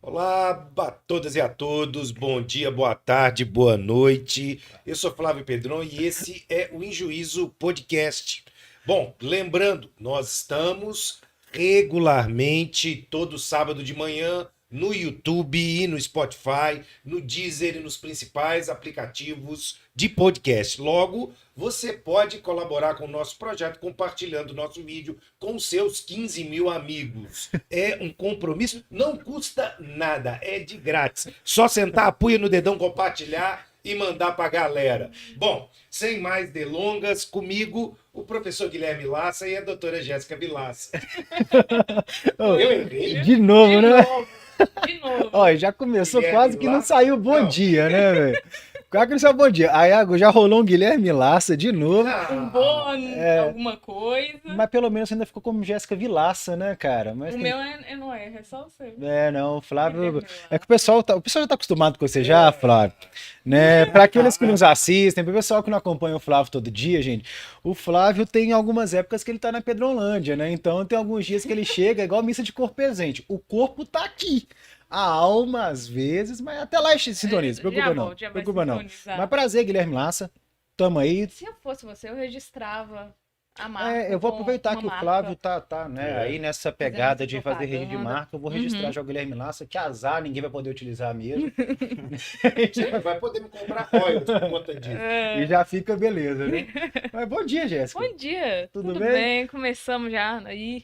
Olá a todas e a todos, bom dia, boa tarde, boa noite. Eu sou Flávio Pedron e esse é o Injuízo Podcast. Bom, lembrando, nós estamos regularmente todo sábado de manhã no YouTube e no Spotify, no Deezer e nos principais aplicativos de podcast. Logo, você pode colaborar com o nosso projeto compartilhando o nosso vídeo com seus 15 mil amigos. É um compromisso, não custa nada, é de grátis. Só sentar, apoia no dedão, compartilhar e mandar para a galera. Bom, sem mais delongas, comigo o professor Guilherme Lassa e a doutora Jéssica Vilaça. Ô, Eu errei? de novo, De né? novo, de novo. Ó, já começou Guilherme quase que não Lassa? saiu bom Não. dia, né, velho? Quase que não saiu bom dia. Aí já rolou um Guilherme Laça de novo, Um Ah, bônus, alguma coisa. mas pelo menos ainda ficou como Jéssica Vilaça, né, cara? Mas O meu não é, é só o seu. não, o Flávio. Guilherme É que Lasso. o pessoal já tá acostumado com você já, Flávio. Né? Para aqueles que nos assistem, para o pessoal que não acompanha o Flávio todo dia, gente, o Flávio tem algumas épocas que ele tá na Pedrolândia, né? Então tem alguns dias que ele chega igual missa de corpo presente. O corpo tá aqui. A alma, às vezes, mas até lá sintoniza, preocupa não. Já vai Preocupa não. sintonizar. Mas prazer, Guilherme Laça. Tamo aí. Se eu fosse você, eu registrava a marca. Eu vou com aproveitar uma que o marca. Flávio tá, né, É. aí nessa Fazendo pegada essa de fazer rede de propaganda. marca, eu vou registrar Uhum. já o Guilherme Laça, que azar, ninguém vai poder utilizar mesmo. você vai poder me comprar royalties por conta disso. E já fica beleza, né? Mas bom dia, Jéssica. Bom dia, Tudo tudo bem? bem? Começamos já aí,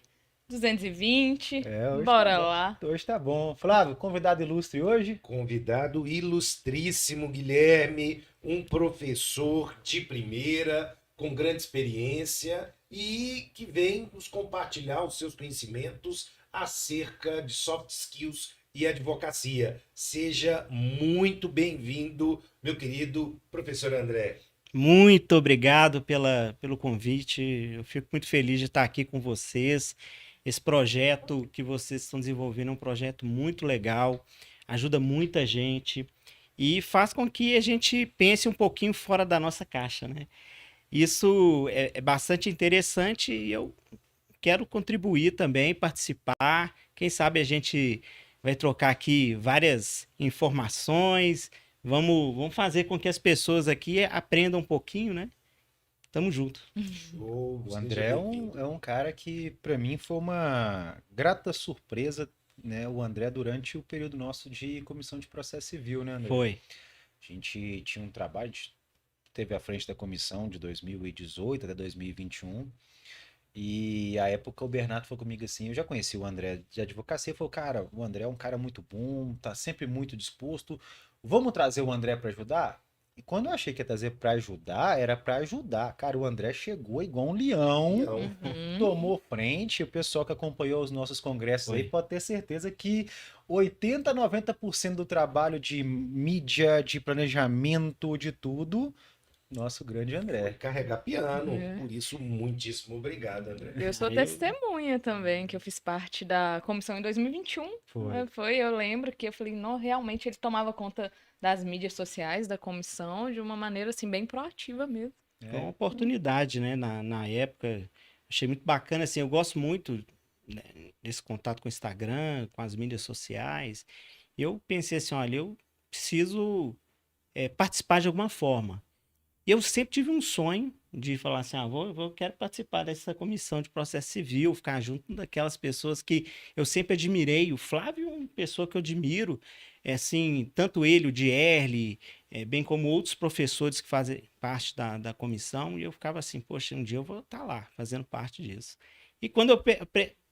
220. Hoje Bora tá bom. lá. Hoje tá bom. Flávio, convidado ilustre hoje? Convidado ilustríssimo, Guilherme, um professor de primeira, com grande experiência e que vem nos compartilhar os seus conhecimentos acerca de soft skills e advocacia. Seja muito bem-vindo, meu querido professor André. Muito obrigado pelo convite. Eu fico muito feliz de estar aqui com vocês. Esse projeto que vocês estão desenvolvendo é um projeto muito legal, ajuda muita gente e faz com que a gente pense um pouquinho fora da nossa caixa, né? Isso é bastante interessante e eu quero contribuir também, participar. Quem sabe a gente vai trocar aqui várias informações. Vamos fazer com que as pessoas aqui aprendam um pouquinho, né? Tamo junto. Show, O seja André bem-vindo. é um cara que, para mim, foi uma grata surpresa, né? O André, durante o período nosso de comissão de processo civil, né, André? Foi. A gente tinha um trabalho, a gente teve à frente da comissão de 2018 até 2021. E à época o Bernardo falou comigo assim, eu já conheci o André de advocacia, falou, cara, o André é um cara muito bom, tá sempre muito disposto, vamos trazer o André para ajudar? E quando eu achei que ia trazer para ajudar, era para ajudar. Cara, o André chegou igual um leão, Então, Uhum. tomou frente, o pessoal que acompanhou os nossos congressos aí Foi. pode ter certeza que 80, 90% do trabalho de mídia, de planejamento, de tudo, nosso grande foi André. carregar piano. É. Por isso, muitíssimo obrigado, André. Eu sou Eu- testemunha também, que eu fiz parte da comissão em 2021. Eu lembro que eu falei, não, realmente ele tomava conta das mídias sociais da comissão de uma maneira assim bem proativa mesmo. Foi uma oportunidade, né? Na época, achei muito bacana, assim, eu gosto muito, né, desse contato com o Instagram, com as mídias sociais. Eu pensei assim, olha, eu preciso participar de alguma forma. Eu sempre tive um sonho de falar assim, quero participar dessa comissão de processo civil, ficar junto daquelas pessoas que eu sempre admirei. O Flávio é uma pessoa que eu admiro, assim, tanto ele, o Dierle, bem como outros professores que fazem parte da comissão, e eu ficava assim, poxa, um dia eu vou estar lá, fazendo parte disso. E quando eu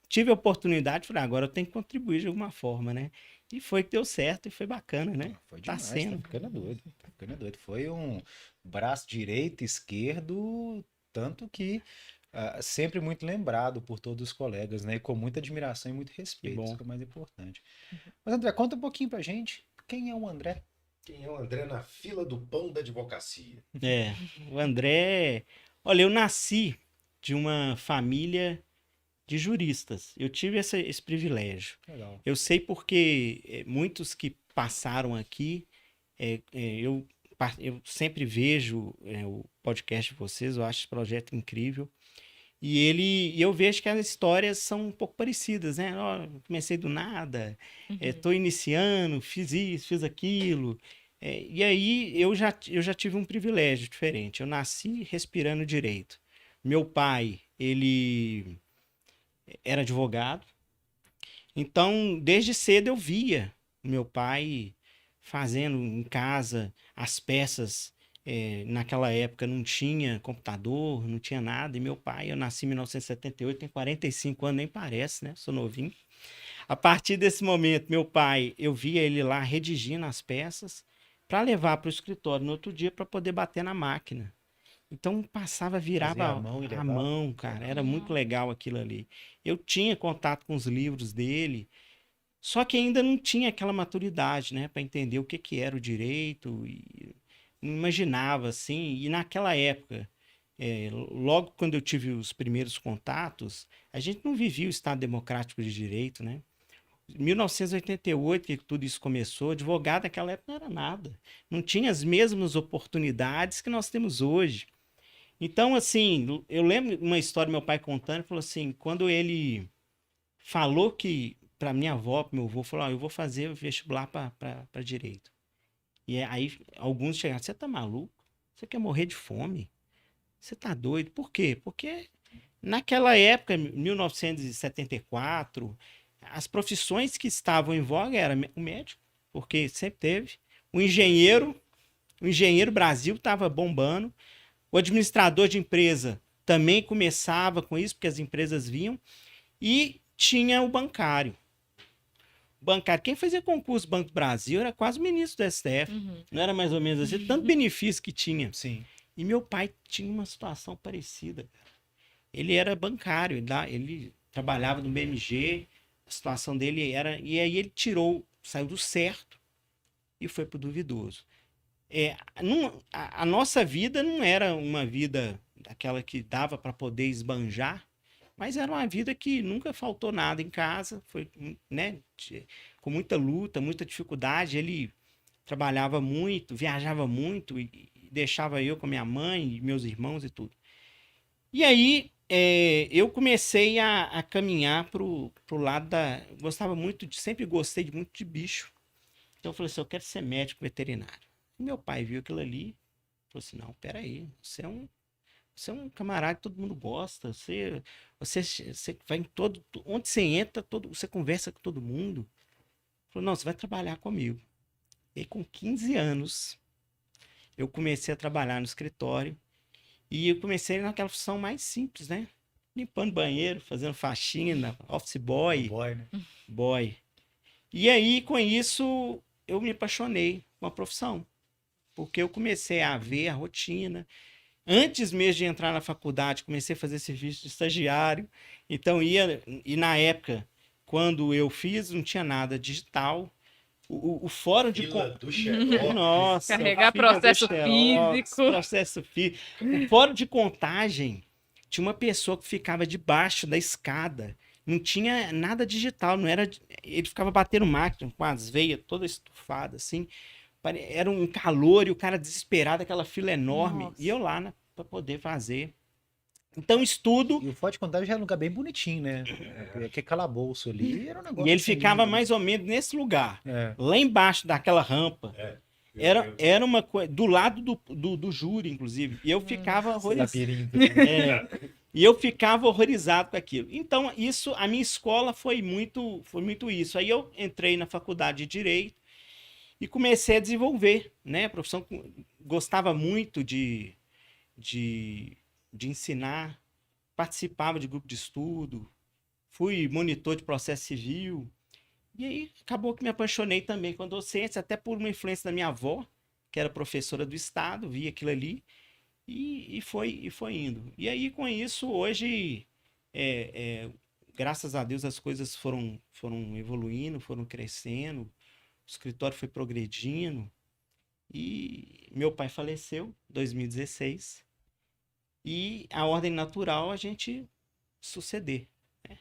tive a oportunidade, falei, agora eu tenho que contribuir de alguma forma, né? E foi que deu certo e foi bacana, né? Foi Tá demais, tá sendo. ficando doido, tá ficando doido. Foi um braço direito, esquerdo, tanto que sempre muito lembrado por todos os colegas, né? E com muita admiração e muito respeito, bom. isso que é o mais importante. Mas André, conta um pouquinho pra gente, quem é o André? Quem é o André na fila do pão da advocacia? É, o André. Olha, eu nasci de uma família de juristas. Eu tive esse privilégio. Legal. Eu sei porque muitos que passaram aqui, eu sempre vejo o podcast de vocês, eu acho esse projeto incrível. E eu vejo que as histórias são um pouco parecidas, né? Ó, comecei do nada, tô iniciando, fiz isso, fiz aquilo. E aí eu já tive um privilégio diferente. Eu nasci respirando direito. Meu pai, ele era advogado, então desde cedo eu via meu pai fazendo em casa as peças. Naquela época não tinha computador, não tinha nada. E meu pai, eu nasci em 1978, tem 45 anos, nem parece, né? Sou novinho. A partir desse momento, meu pai, eu via ele lá redigindo as peças para levar para o escritório no outro dia para poder bater na máquina. Então passava, Fazia virava a mão e a levava. mão, cara. Era muito legal aquilo ali. Eu tinha contato com os livros dele, só que ainda não tinha aquela maturidade, né, para entender o que que era o direito e não imaginava assim. E naquela época, logo quando eu tive os primeiros contatos, a gente não vivia o Estado Democrático de Direito, né? 1988, que tudo isso começou, advogado naquela época não era nada. Não tinha as mesmas oportunidades que nós temos hoje. Então, assim, eu lembro uma história do meu pai contando, ele falou assim, quando ele falou que, para minha avó, para meu avô, falou, eu vou fazer o vestibular para direito. E aí alguns chegaram, você tá maluco? Você quer morrer de fome? Você tá doido? Por quê? Porque naquela época, 1974, as profissões que estavam em voga era o médico, porque sempre teve, o engenheiro Brasil estava bombando, o administrador de empresa também começava com isso, porque as empresas vinham, e tinha o bancário. Bancário, quem fazia concurso Banco do Brasil era quase o ministro do STF. Não era mais ou menos assim, tanto benefício que tinha. Sim. E meu pai tinha uma situação parecida, cara. Ele era bancário, ele trabalhava no BMG, a situação dele era. E aí ele saiu do certo e foi pro duvidoso. A nossa vida não era uma vida daquela que dava para poder esbanjar, mas era uma vida que nunca faltou nada em casa, foi, né, com muita luta, muita dificuldade. Ele trabalhava muito, viajava muito e deixava eu com minha mãe e meus irmãos e tudo. E aí eu comecei a caminhar pro lado da... sempre gostei muito de bicho. Então eu falei assim, eu quero ser médico veterinário. E meu pai viu aquilo ali, falou assim, não, peraí, você é um camarada que todo mundo gosta, você vai em onde você entra, você conversa com todo mundo. Falou, não, você vai trabalhar comigo. E aí, com 15 anos, eu comecei a trabalhar no escritório e eu comecei naquela função mais simples, né? Limpando banheiro, fazendo faxina, office boy, Boy, né? boy. E aí, com isso, eu me apaixonei com a profissão, porque eu comecei a ver a rotina. Antes mesmo de entrar na faculdade, comecei a fazer serviço de estagiário. Então, e na época, quando eu fiz, não tinha nada digital. O fórum de... Do Xerox. Nossa, Carregar fila do processo Xerox, físico. processo físico. O fórum de contagem tinha uma pessoa que ficava debaixo da escada. Não tinha nada digital, não era. Ele ficava batendo máquina com as veias toda estufada, assim. Era um calor e o cara desesperado, aquela fila enorme. Nossa. E eu lá, né, para poder fazer. Então, estudo. E o Ford Contagem já era um lugar bem bonitinho, né? Aquele calabouço ali era um negócio. E ele assim, ficava lindo. mais ou menos nesse lugar, É. lá embaixo daquela rampa. Meu Deus. Era uma coisa. Do lado do júri, inclusive. E eu ficava horrorizado. Labirinto. E eu ficava horrorizado com aquilo. Então, a minha escola foi muito isso. Aí eu entrei na faculdade de Direito e comecei a desenvolver, né? A profissão, gostava muito de ensinar, participava de grupo de estudo, fui monitor de processo civil. E aí acabou que me apaixonei também com a docência, até por uma influência da minha avó, que era professora do estado, via aquilo ali, e foi indo. E aí, com isso, hoje, graças a Deus, as coisas foram evoluindo, foram crescendo, o escritório foi progredindo, e meu pai faleceu em 2016, e a ordem natural a gente suceder, né?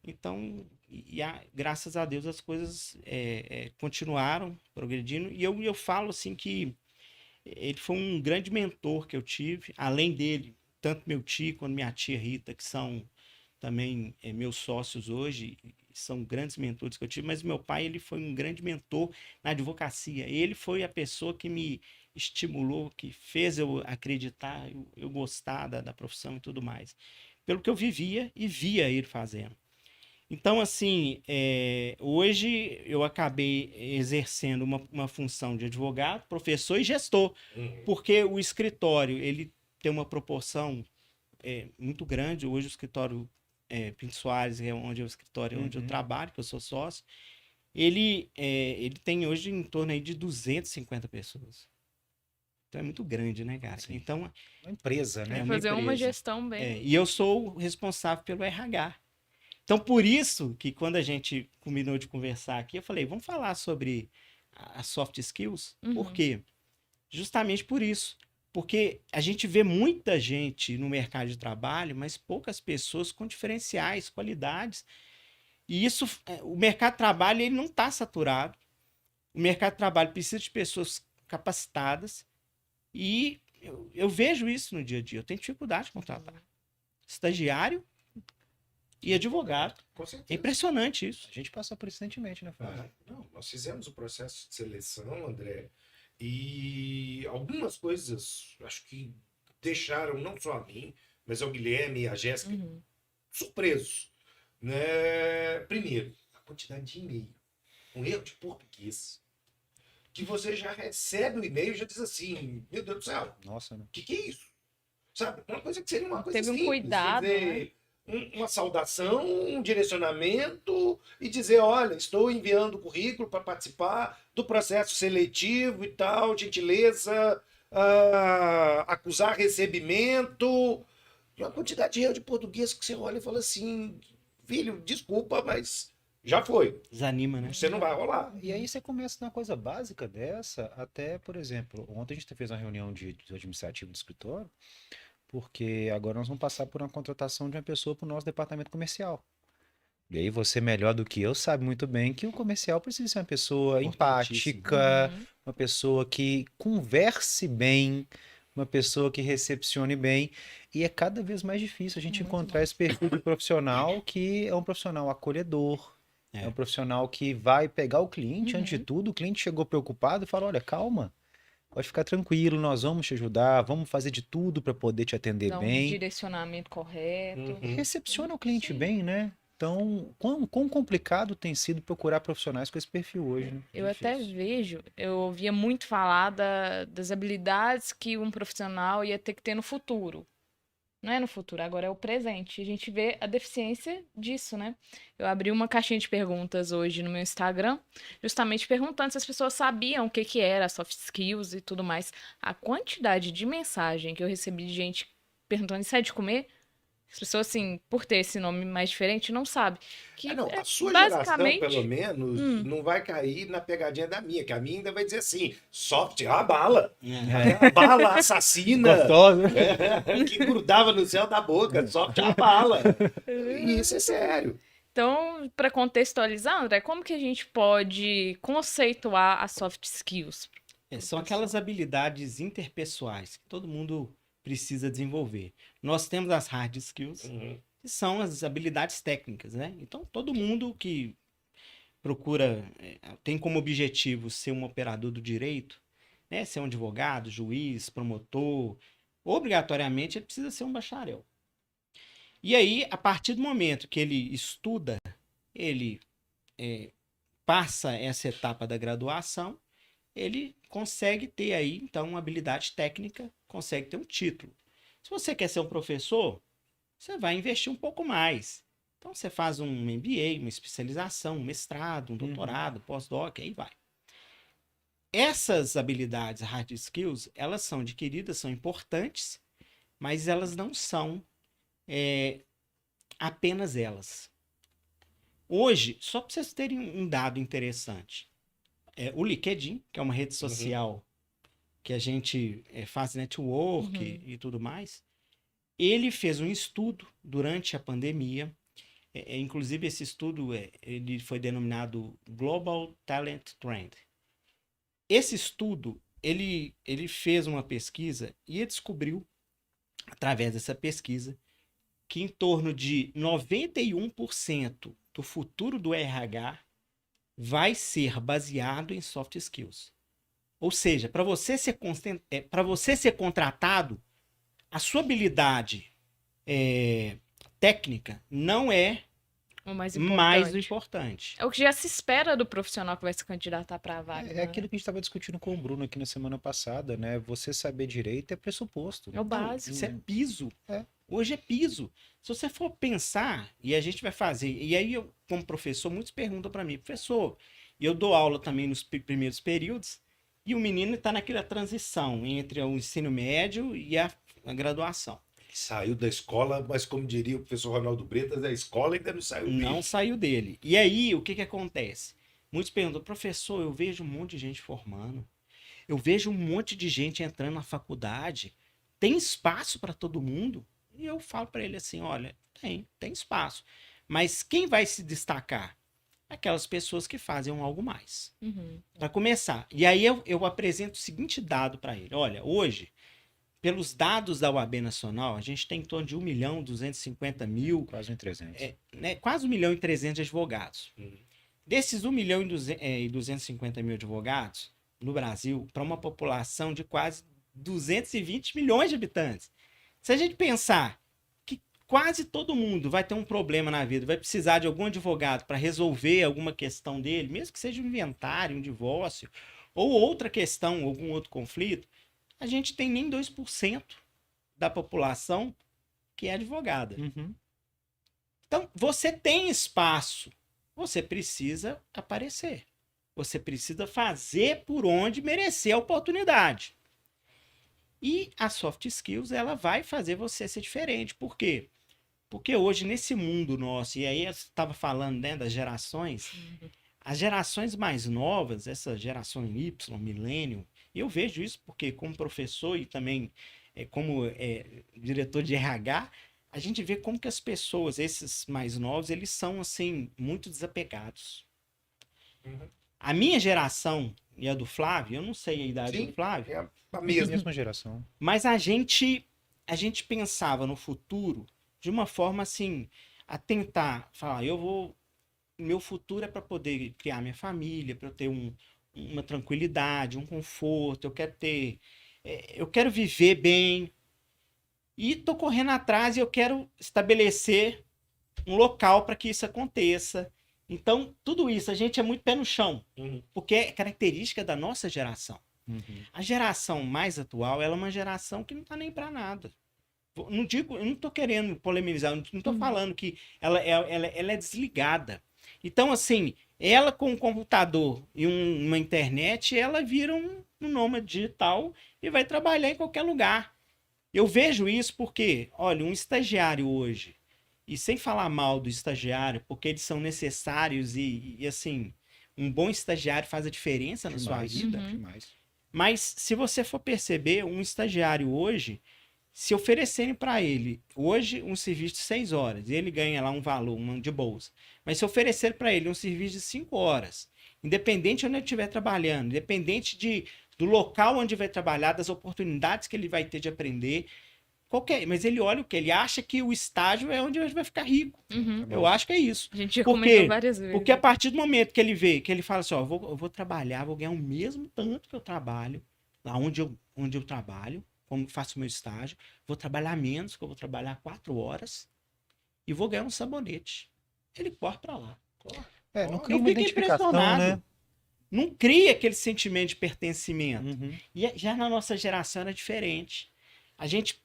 Então, graças a Deus as coisas continuaram progredindo, e eu falo assim que ele foi um grande mentor que eu tive, além dele tanto meu tio quanto minha tia Rita, que são também meus sócios hoje, são grandes mentores que eu tive, mas meu pai, ele foi um grande mentor na advocacia. Ele foi a pessoa que me estimulou, que fez eu acreditar, eu gostar da profissão e tudo mais. Pelo que eu vivia e via ele fazendo. Então, assim, hoje eu acabei exercendo uma função de advogado, professor e gestor, porque o escritório, ele tem uma proporção muito grande. Hoje o escritório Pinto Soares, onde é o escritório onde eu trabalho, que eu sou sócio, ele tem hoje em torno aí de 250 pessoas. Então é muito grande, né, cara? Sim. Então, Uma empresa, né? Tem que uma fazer uma empresa. gestão bem. E eu sou o responsável pelo RH. Então, por isso que quando a gente combinou de conversar aqui, eu falei, vamos falar sobre as soft skills? Por quê? Justamente por isso. Porque a gente vê muita gente no mercado de trabalho, mas poucas pessoas com diferenciais, qualidades. E isso, o mercado de trabalho, ele não está saturado. O mercado de trabalho precisa de pessoas capacitadas. E eu vejo isso no dia a dia. Eu tenho dificuldade de contratar estagiário e advogado. Com certeza. É impressionante isso. A gente passou por isso recentemente, né, Flávio? Não, nós fizemos o processo de seleção, André, e algumas coisas acho que deixaram não só a mim, mas ao Guilherme e a Jéssica surpresos. Né? Primeiro, a quantidade de e-mail. Um erro de português. Que você já recebe o e-mail e já diz assim, meu Deus do céu, Nossa, né? o que é isso? Sabe? Uma coisa que seria uma coisa Teve um simples, cuidado, dizer, uma saudação, um direcionamento e dizer, olha, estou enviando o currículo para participar do processo seletivo e tal, gentileza, acusar recebimento. E uma quantidade de erro de português que você olha e fala assim, filho, desculpa, mas já foi. Desanima, né? Você não vai rolar. E aí você começa numa coisa básica dessa, até, por exemplo, ontem a gente fez uma reunião de administrativo do escritório, porque agora nós vamos passar por uma contratação de uma pessoa para o nosso departamento comercial. E aí você, melhor do que eu, sabe muito bem que o comercial precisa ser uma pessoa empática, uma pessoa que converse bem, uma pessoa que recepcione bem. E é cada vez mais difícil a gente encontrar esse perfil de profissional que é um profissional acolhedor, é um profissional que vai pegar o cliente, antes de tudo, o cliente chegou preocupado e fala, olha, calma, pode ficar tranquilo, nós vamos te ajudar, vamos fazer de tudo para poder te atender Dá um bem. direcionamento correto. Recepciona o cliente bem, né? Então, quão complicado tem sido procurar profissionais com esse perfil hoje, né? Eu até vejo, eu ouvia muito falar das habilidades que um profissional ia ter que ter no futuro. Não é no futuro, agora é o presente. A gente vê a deficiência disso, né? Eu abri uma caixinha de perguntas hoje no meu Instagram, justamente perguntando se as pessoas sabiam o que era soft skills e tudo mais. A quantidade de mensagem que eu recebi de gente perguntando isso é de comer, as pessoas, assim, por ter esse nome mais diferente, não sabem. Que Não, a sua basicamente, geração, pelo menos, não vai cair na pegadinha da minha, que a minha ainda vai dizer assim, soft, a bala. A bala assassina. Gostosa. Que grudava no céu da boca, soft, a bala. E isso é sério. Então, para contextualizar, André, como que a gente pode conceituar as soft skills? São aquelas habilidades interpessoais que todo mundo precisa desenvolver. Nós temos as hard skills, que são as habilidades técnicas, né? Então, todo mundo que procura, tem como objetivo ser um operador do direito, né? Ser um advogado, juiz, promotor, obrigatoriamente ele precisa ser um bacharel. E aí, a partir do momento que ele estuda, ele passa essa etapa da graduação, ele consegue ter aí, então, uma habilidade técnica, consegue ter um título. Se você quer ser um professor, você vai investir um pouco mais. Então, você faz um MBA, uma especialização, um mestrado, um doutorado, pós-doc, aí vai. Essas habilidades, hard skills, elas são adquiridas, são importantes, mas elas não são apenas elas. Hoje, só para vocês terem um dado interessante, o LinkedIn, que é uma rede social que a gente faz network e tudo mais, ele fez um estudo durante a pandemia, inclusive esse estudo ele foi denominado Global Talent Trend. Esse estudo, ele fez uma pesquisa e descobriu através dessa pesquisa, que em torno de 91% do futuro do RH vai ser baseado em soft skills. Ou seja, para você ser contratado, a sua habilidade técnica não é O mais mais importante. importante. É o que já se espera do profissional que vai se candidatar para a vaga. É aquilo que a gente estava discutindo com o Bruno aqui na semana passada, né? Você saber direito é pressuposto. É o básico. Isso é piso. É. Hoje é piso. Se você for pensar, e a gente vai fazer, e aí eu, como professor, muitos perguntam para mim, professor, e eu dou aula também nos primeiros períodos, e o menino está naquela transição entre o ensino médio e a graduação. Saiu da escola, mas como diria o professor Ronaldo Bretas, da escola ainda não saiu dele. Não saiu dele. E aí, o que que acontece? Muitos perguntam, professor, eu vejo um monte de gente formando, eu vejo um monte de gente entrando na faculdade, tem espaço para todo mundo? E eu falo para ele assim, olha, tem espaço. Mas quem vai se destacar? Aquelas pessoas que fazem um algo mais. Uhum. Para começar. E aí eu apresento o seguinte dado para ele. Olha, hoje, pelos dados da UAB Nacional, a gente tem em torno de 1.250.000, Quase um 300. quase 1.300.000 advogados. Uhum. Desses 1.250.000 advogados, no Brasil, para uma população de quase 220 milhões de habitantes. Se a gente pensar que quase todo mundo vai ter um problema na vida, vai precisar de algum advogado para resolver alguma questão dele, mesmo que seja um inventário, um divórcio, ou outra questão, algum outro conflito, a gente tem nem 2% da população que é advogada. Uhum. Então, você tem espaço, você precisa aparecer. Você precisa fazer por onde merecer a oportunidade. E a soft skills, ela vai fazer você ser diferente. Por quê? Porque hoje, nesse mundo nosso, e aí eu estava falando, né, das gerações, as gerações mais novas, essa geração Y, milênio, eu vejo isso porque como professor e também como diretor de RH, a gente vê como que as pessoas, esses mais novos, eles são, assim, muito desapegados. Uhum. A minha geração e a do Flávio, eu não sei a idade Sim, do Flávio, é a mesma. Mesma geração. mas a gente pensava no futuro de uma forma assim, a tentar falar, meu futuro é para poder criar minha família, para eu ter uma tranquilidade, um conforto, eu quero viver bem. E tô correndo atrás e eu quero estabelecer um local para que isso aconteça. Então, tudo isso, a gente é muito pé no chão, Uhum. porque é característica da nossa geração. Uhum. A geração mais atual, ela é uma geração que não tá nem para nada. Não digo, eu não tô querendo polemizar, não tô falando que ela é desligada. Então, assim, ela com um computador e uma internet, ela vira um nômade digital e vai trabalhar em qualquer lugar. Eu vejo isso porque, olha, um estagiário hoje, e sem falar mal do estagiário, porque eles são necessários e assim, um bom estagiário faz a diferença na sua vida. Demais. Mas se você for perceber, um estagiário hoje, se oferecerem para ele hoje um serviço de 6 horas, e ele ganha lá um valor de bolsa, mas se oferecer para ele um serviço de 5 horas, independente de onde ele estiver trabalhando, independente do local onde vai trabalhar, das oportunidades que ele vai ter de aprender, mas ele olha o que? Ele acha que o estágio é onde ele vai ficar rico. Uhum. Eu acho que é isso. A gente já Por comentou quê? várias vezes. Porque a partir do momento que ele vê, que ele fala assim, ó, eu vou trabalhar, vou ganhar o mesmo tanto que eu trabalho, lá onde eu trabalho, como faço meu estágio, vou trabalhar menos, que eu vou trabalhar 4 horas, e vou ganhar um sabonete. Ele corre pra lá. Não Eu cria uma fico identificação, impressionado. né? Não cria aquele sentimento de pertencimento. Uhum. E já na nossa geração era diferente. A gente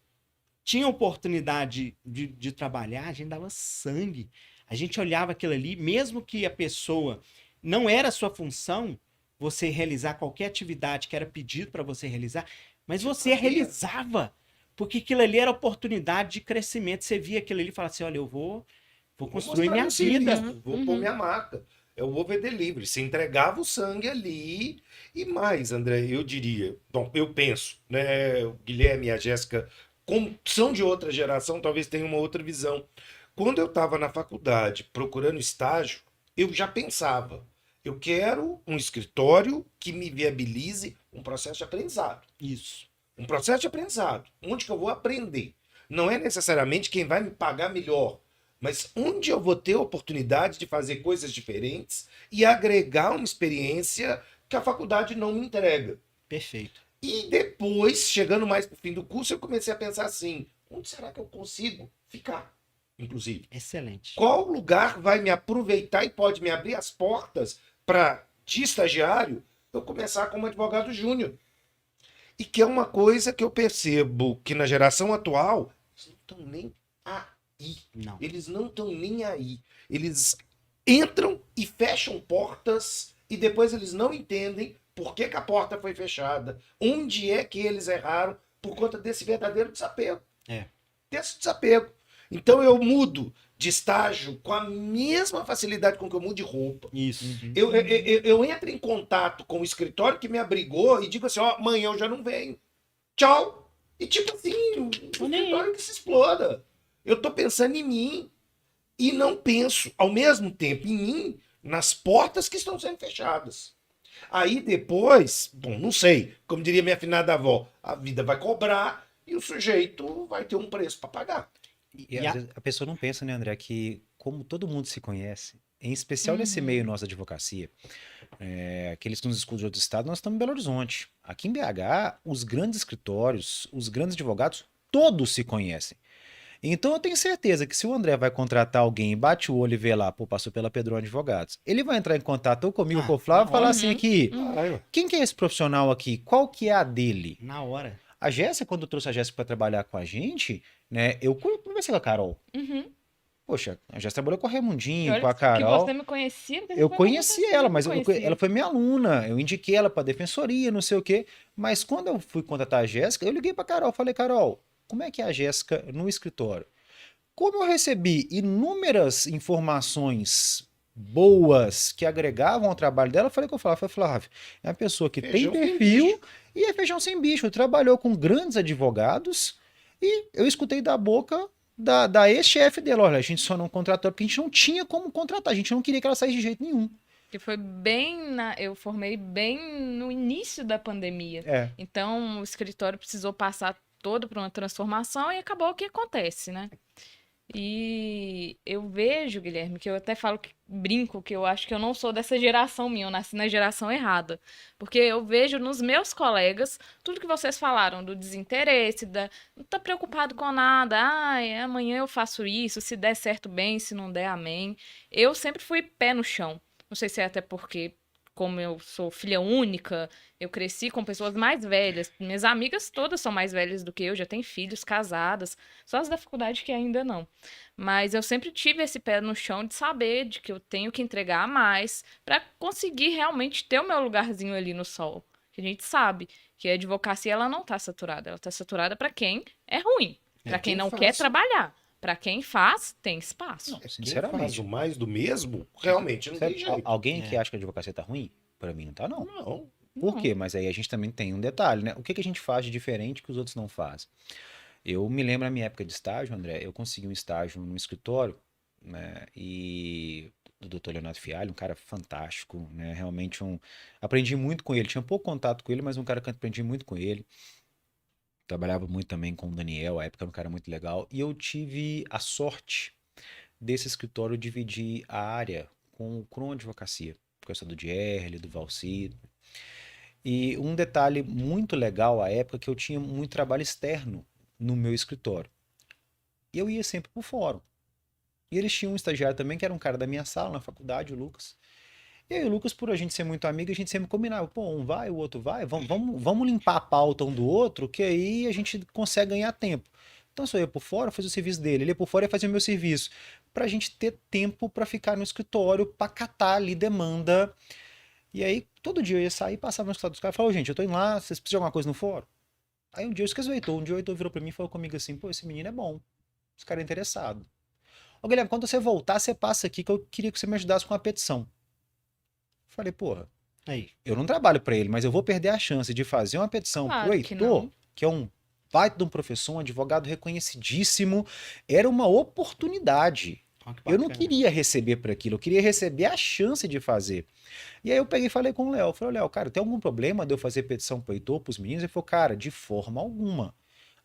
tinha oportunidade de trabalhar, a gente dava sangue. A gente olhava aquilo ali, mesmo que a pessoa não era a sua função, você realizar qualquer atividade que era pedido para você realizar, mas você realizava, porque aquilo ali era oportunidade de crescimento. Você via aquilo ali e falava assim, olha, eu vou construir minha vida. Vou pôr minha marca. É o over delivery. Você entregava o sangue ali. E mais, André, eu diria. Bom, eu penso, né? O Guilherme e a Jéssica, como são de outra geração, talvez tenham uma outra visão. Quando eu estava na faculdade procurando estágio, eu já pensava. Eu quero um escritório que me viabilize um processo de aprendizado. Isso. Um processo de aprendizado. Onde que eu vou aprender? não é necessariamente quem vai me pagar melhor, mas onde eu vou ter a oportunidade de fazer coisas diferentes e agregar uma experiência que a faculdade não me entrega. Perfeito. E depois, chegando mais para o fim do curso, eu comecei a pensar assim: onde será que eu consigo ficar, inclusive? Excelente. Qual lugar vai me aproveitar e pode me abrir as portas para, de estagiário, eu começar como advogado júnior? E que é uma coisa que eu percebo que na geração atual, eles não estão nem aí. Não. Eles não estão nem aí. Eles entram e fecham portas e depois eles não entendem por que a porta foi fechada, onde é que eles erraram por conta desse verdadeiro desapego. Desse desapego. Então eu mudo de estágio com a mesma facilidade com que eu mudo de roupa. Isso. Eu entro em contato com o escritório que me abrigou e digo assim, ó, amanhã eu já não venho. Tchau. E tipo assim, o escritório que se exploda. Eu tô pensando em mim e não penso, ao mesmo tempo, em mim, nas portas que estão sendo fechadas. Aí depois, bom, não sei, como diria minha afinada avó, a vida vai cobrar e o sujeito vai ter um preço para pagar. E às vezes a pessoa não pensa, né, André, que como todo mundo se conhece, em especial nesse meio nosso da advocacia, aqueles que nos escutam de outro estado, nós estamos em Belo Horizonte. Aqui em BH, os grandes escritórios, os grandes advogados, todos se conhecem. Então eu tenho certeza que se o André vai contratar alguém, bate o olho e vê lá, pô, passou pela Pedrão Advogados, ele vai entrar em contato ou comigo ou com o Flávio e falar assim aqui, quem que é esse profissional aqui? Qual que é a dele? Na hora. A Jéssica, quando eu trouxe a Jéssica para trabalhar com a gente, né, eu conversei com a Carol. Poxa, a Jéssica trabalhou com a Raimundinho, com a Carol. Que você me conhecia? Porque Eu você conheci foi ela, me mas conhecia. ela foi minha aluna. Eu indiquei ela para defensoria, não sei o quê. Mas quando eu fui contratar a Jéssica, eu liguei para Carol, falei, Carol, como é que é a Jéssica no escritório? Como eu recebi inúmeras informações boas que agregavam ao trabalho dela, eu falei com o Flávio, Flávio, é uma pessoa que Feijão tem sem perfil bicho. e é feijão sem bicho. Trabalhou com grandes advogados e eu escutei da boca da ex-chefe dela, olha, a gente só não contratou porque a gente não tinha como contratar, a gente não queria que ela saísse de jeito nenhum. Que foi eu formei bem no início da pandemia. É. Então o escritório precisou passar todo por uma transformação e acabou o que acontece, né? E eu vejo, Guilherme, que eu até falo que brinco que eu acho que eu não sou dessa geração minha, eu nasci na geração errada. Porque eu vejo nos meus colegas tudo que vocês falaram, do desinteresse, não tá preocupado com nada, amanhã eu faço isso, se der certo bem, se não der, amém. Eu sempre fui pé no chão. Não sei se é até porque, como eu sou filha única, eu cresci com pessoas mais velhas. Minhas amigas todas são mais velhas do que eu, já têm filhos, casadas. Só as da faculdade que ainda não. Mas eu sempre tive esse pé no chão de saber de que eu tenho que entregar mais para conseguir realmente ter o meu lugarzinho ali no sol. Que a gente sabe que a advocacia ela não está saturada. Ela está saturada para quem é ruim, para quem não quer trabalhar. Para quem faz, tem espaço. Não, Quem sinceramente. faz o mais do mesmo, realmente não tem Sério, jeito. alguém que acha que a advocacia tá ruim? Pra mim não tá, não. Não. Por quê? Mas aí a gente também tem um detalhe, né? O que que a gente faz de diferente que os outros não fazem? Eu me lembro na minha época de estágio, André, eu consegui um estágio num escritório, né? E do Dr. Leonardo Fialho, um cara fantástico, né? Realmente aprendi muito com ele. Tinha pouco contato com ele, mas um cara que aprendi muito com ele. Trabalhava muito também com o Daniel, à época era um cara muito legal. E eu tive a sorte desse escritório dividir a área com o Cron Advocacia, por questão do Dierle, do Valci. E um detalhe muito legal à época é que eu tinha muito trabalho externo no meu escritório. E eu ia sempre pro fórum. E eles tinham um estagiário também, que era um cara da minha sala na faculdade, o Lucas. E aí o Lucas, por a gente ser muito amigo, a gente sempre combinava, pô, um vai, o outro vai, vamos limpar a pauta um do outro, que aí a gente consegue ganhar tempo. Então, se eu ia por fora, eu fazia o serviço dele, ele ia por fora e fazia o meu serviço, pra gente ter tempo pra ficar no escritório, pra catar ali demanda. E aí, todo dia eu ia sair, passava no escritório dos caras e falava, gente, eu tô indo lá, vocês precisam de alguma coisa no fórum? Aí um dia eu esqueci o Heitor, o Heitor virou pra mim e falou comigo assim, pô, esse menino é bom, esse cara é interessado. Ô, Guilherme, quando você voltar, você passa aqui que eu queria que você me ajudasse com a petição. Falei, porra, Aí. eu não trabalho pra ele, mas eu vou perder a chance de fazer uma petição Claro pro que Heitor, não. que é um baita de um professor, um advogado reconhecidíssimo, era uma oportunidade. Ó, que Eu não bacana. queria receber por aquilo, eu queria receber a chance de fazer. E aí eu peguei e falei com o Léo, falei, Léo, cara, tem algum problema de eu fazer petição pro Heitor, pros meninos? Ele falou, cara, de forma alguma.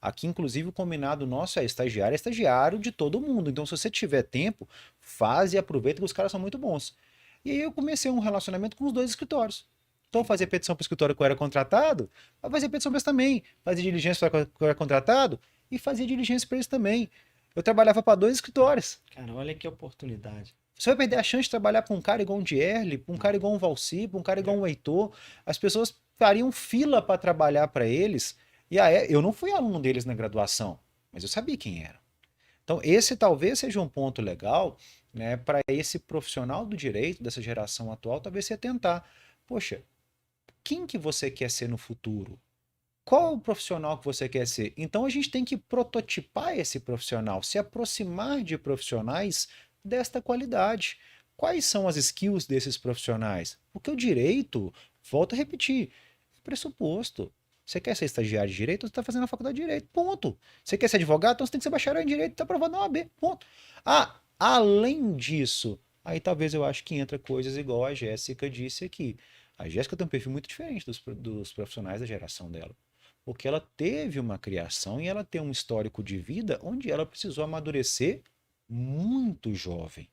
Aqui, inclusive, o combinado nosso é estagiário de todo mundo. Então, se você tiver tempo, faz e aproveita que os caras são muito bons. E aí eu comecei um relacionamento com os 2 escritórios. Então, eu fazia petição para o escritório que eu era contratado, eu fazia petição para eles também. Fazia diligência para que eu era contratado e fazia diligência para eles também. Eu trabalhava para 2 escritórios. Cara, olha que oportunidade. Você vai perder a chance de trabalhar para um cara igual um Dierle, para um cara igual um Valci, para um cara igual um Heitor. As pessoas fariam fila para trabalhar para eles. E aí, eu não fui aluno deles na graduação, mas eu sabia quem era. Então, esse talvez seja um ponto legal, né, para esse profissional do direito, dessa geração atual, talvez se atentar. Poxa, quem que você quer ser no futuro? Qual o profissional que você quer ser? Então, a gente tem que prototipar esse profissional, se aproximar de profissionais desta qualidade. Quais são as skills desses profissionais? Porque o direito, volto a repetir, pressuposto. Você quer ser estagiário de direito, você está fazendo a faculdade de direito, ponto. Você quer ser advogado, então você tem que ser bacharel em direito, está aprovado na OAB, ponto. Ah, além disso, aí talvez eu acho que entra coisas igual a Jéssica disse aqui. A Jéssica tem um perfil muito diferente dos profissionais da geração dela. Porque ela teve uma criação e ela tem um histórico de vida onde ela precisou amadurecer muito jovem.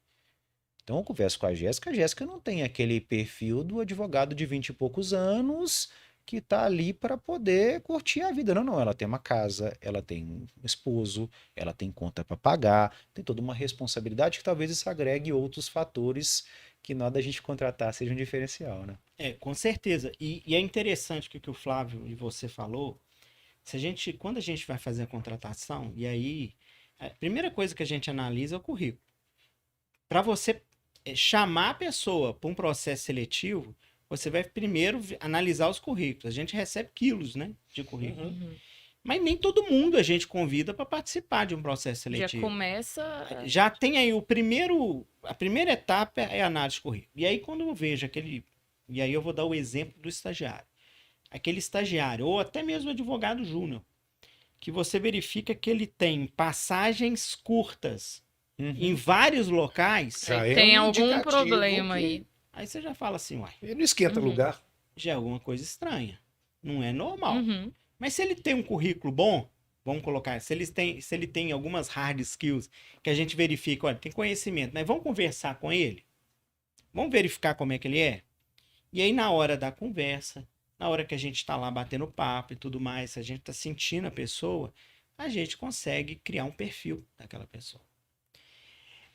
Então eu converso com a Jéssica não tem aquele perfil do advogado de 20 e poucos anos que está ali para poder curtir a vida. Não, não, ela tem uma casa, ela tem um esposo, ela tem conta para pagar, tem toda uma responsabilidade que talvez isso agregue outros fatores que na hora da gente contratar seja um diferencial, né? Com certeza. E é interessante o que o Flávio e você falou. Quando a gente vai fazer a contratação, e aí, a primeira coisa que a gente analisa é o currículo. Para você chamar a pessoa para um processo seletivo, você vai primeiro analisar os currículos. A gente recebe quilos, né, de currículo. Uhum. Mas nem todo mundo a gente convida para participar de um processo Já seletivo. começa. Já tem aí a primeira etapa é a análise de currículo. E aí quando eu vejo e aí eu vou dar o exemplo do estagiário. Aquele estagiário, ou até mesmo advogado júnior, que você verifica que ele tem passagens curtas em vários locais, Já é Tem um algum indicativo problema que aí. aí você já fala assim, uai, Ele não esquenta Uhum. lugar. já é alguma coisa estranha. Não é normal. Uhum. Mas se ele tem um currículo bom, vamos colocar, se ele tem algumas hard skills que a gente verifica, olha, tem conhecimento, mas vamos conversar com ele? Vamos verificar como é que ele é? E aí, na hora da conversa, na hora que a gente está lá batendo papo e tudo mais, se a gente está sentindo a pessoa, a gente consegue criar um perfil daquela pessoa.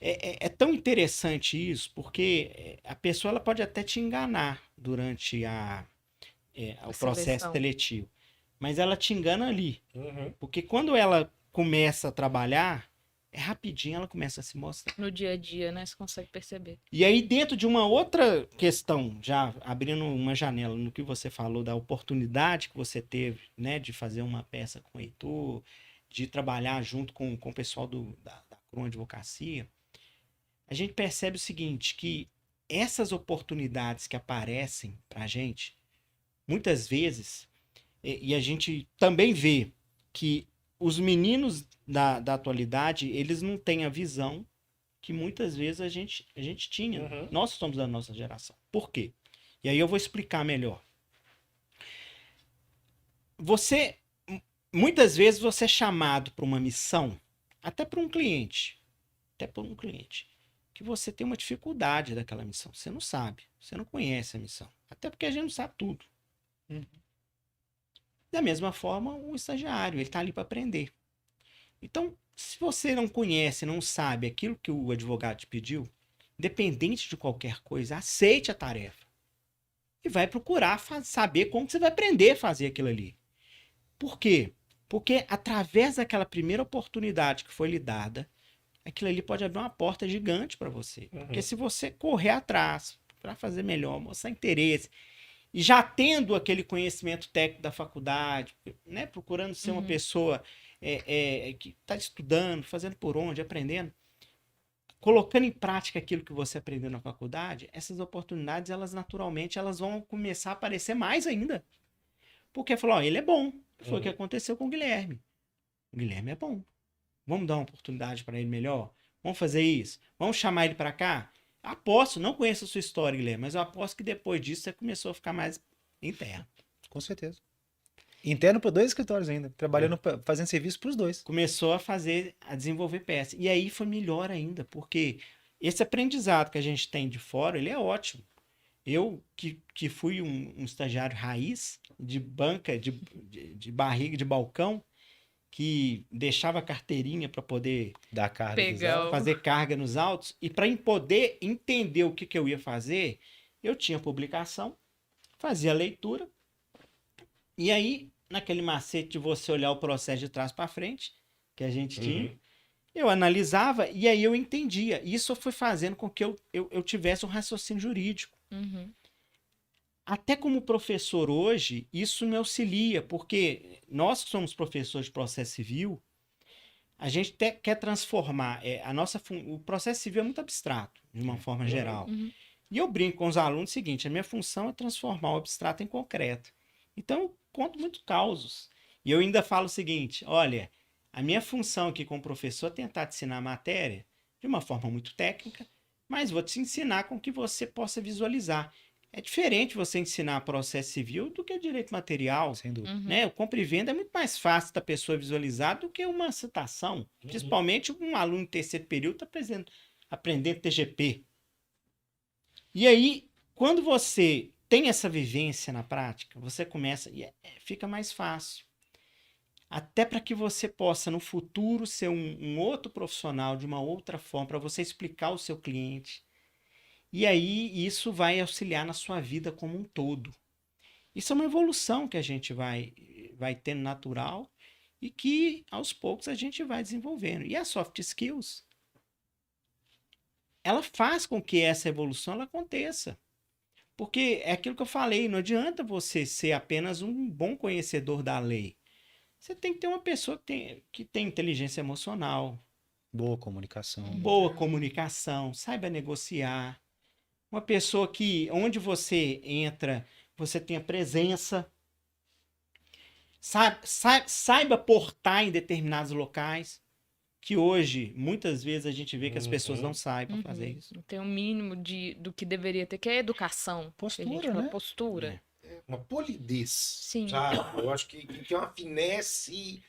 É tão interessante isso, porque a pessoa ela pode até te enganar durante o processo seleção. seletivo, mas ela te engana ali. Uhum. Porque quando ela começa a trabalhar, rapidinho ela começa a se mostrar. No dia a dia, né? Você consegue perceber. E aí, dentro de uma outra questão, já abrindo uma janela no que você falou da oportunidade que você teve, né, de fazer uma peça com o Heitor, de trabalhar junto com o pessoal da Crum Advocacia, a gente percebe o seguinte, que essas oportunidades que aparecem pra gente, muitas vezes, e a gente também vê que os meninos da atualidade, eles não têm a visão que muitas vezes a gente tinha. Uhum. Nós somos da nossa geração. Por quê? E aí eu vou explicar melhor. Muitas vezes você é chamado para uma missão, até para um cliente, que você tem uma dificuldade daquela missão. Você não sabe, você não conhece a missão. Até porque a gente não sabe tudo. Da mesma forma, o estagiário, ele está ali para aprender. Então, se você não conhece, não sabe aquilo que o advogado te pediu, independente de qualquer coisa, aceite a tarefa. E vai procurar saber como que você vai aprender a fazer aquilo ali. Por quê? Porque através daquela primeira oportunidade que foi lhe dada, aquilo ali pode abrir uma porta gigante para você. Uhum. Porque se você correr atrás para fazer melhor, mostrar interesse, e já tendo aquele conhecimento técnico da faculdade, né, procurando ser uma pessoa que está estudando, fazendo por onde, aprendendo, colocando em prática aquilo que você aprendeu na faculdade, essas oportunidades, elas naturalmente elas vão começar a aparecer mais ainda. Porque falou, ó, ele é bom. Foi o que aconteceu com o Guilherme. O Guilherme é bom. Vamos dar uma oportunidade para ele melhor? Vamos fazer isso? Vamos chamar ele para cá? Aposto, não conheço a sua história, Guilherme, mas eu aposto que depois disso você começou a ficar mais em terra. Com certeza. Interno para 2 escritórios ainda, trabalhando, fazendo serviço para os 2. Começou a desenvolver peça. E aí foi melhor ainda, porque esse aprendizado que a gente tem de fora, ele é ótimo. Eu, que fui um estagiário raiz, de banca, de barriga, de balcão, que deixava a carteirinha para poder Da carga Pegar o- fazer carga nos autos, e para poder entender o que eu ia fazer, eu tinha publicação, fazia a leitura, e aí, naquele macete de você olhar o processo de trás para frente, que a gente tinha, eu analisava e aí eu entendia. Isso foi fazendo com que eu tivesse um raciocínio jurídico. Uhum. Até como professor hoje, isso me auxilia, porque nós que somos professores de processo civil, a gente quer transformar o processo civil é muito abstrato, de uma forma geral. Uhum. E eu brinco com os alunos o seguinte: a minha função é transformar o abstrato em concreto. Então eu conto muitos causos. E eu ainda falo o seguinte: olha, a minha função aqui como professor é tentar te ensinar a matéria de uma forma muito técnica, mas vou te ensinar com que você possa visualizar. É diferente você ensinar processo civil do que direito material. Sem dúvida. Uhum. Né? O compra e venda é muito mais fácil da pessoa visualizar do que uma citação. Principalmente um aluno em terceiro período está aprendendo TGP. E aí, quando você tem essa vivência na prática, você começa e fica mais fácil. Até para que você possa, no futuro, ser um outro profissional de uma outra forma, para você explicar ao seu cliente. E aí, isso vai auxiliar na sua vida como um todo. Isso é uma evolução que a gente vai tendo natural e que, aos poucos, a gente vai desenvolvendo. E a soft skills, ela faz com que essa evolução ela aconteça. Porque é aquilo que eu falei, não adianta você ser apenas um bom conhecedor da lei. Você tem que ter uma pessoa que tem inteligência emocional, Boa comunicação. boa comunicação, saiba negociar. Uma pessoa que, onde você entra, você tenha presença. Saiba portar em determinados locais, que hoje, muitas vezes, a gente vê que as pessoas não saibam fazer isso. Tem um mínimo do que deveria ter, que é educação. Postura, Que a gente fala, né? postura. Uma polidez, Sim. sabe? Eu acho que é uma finesse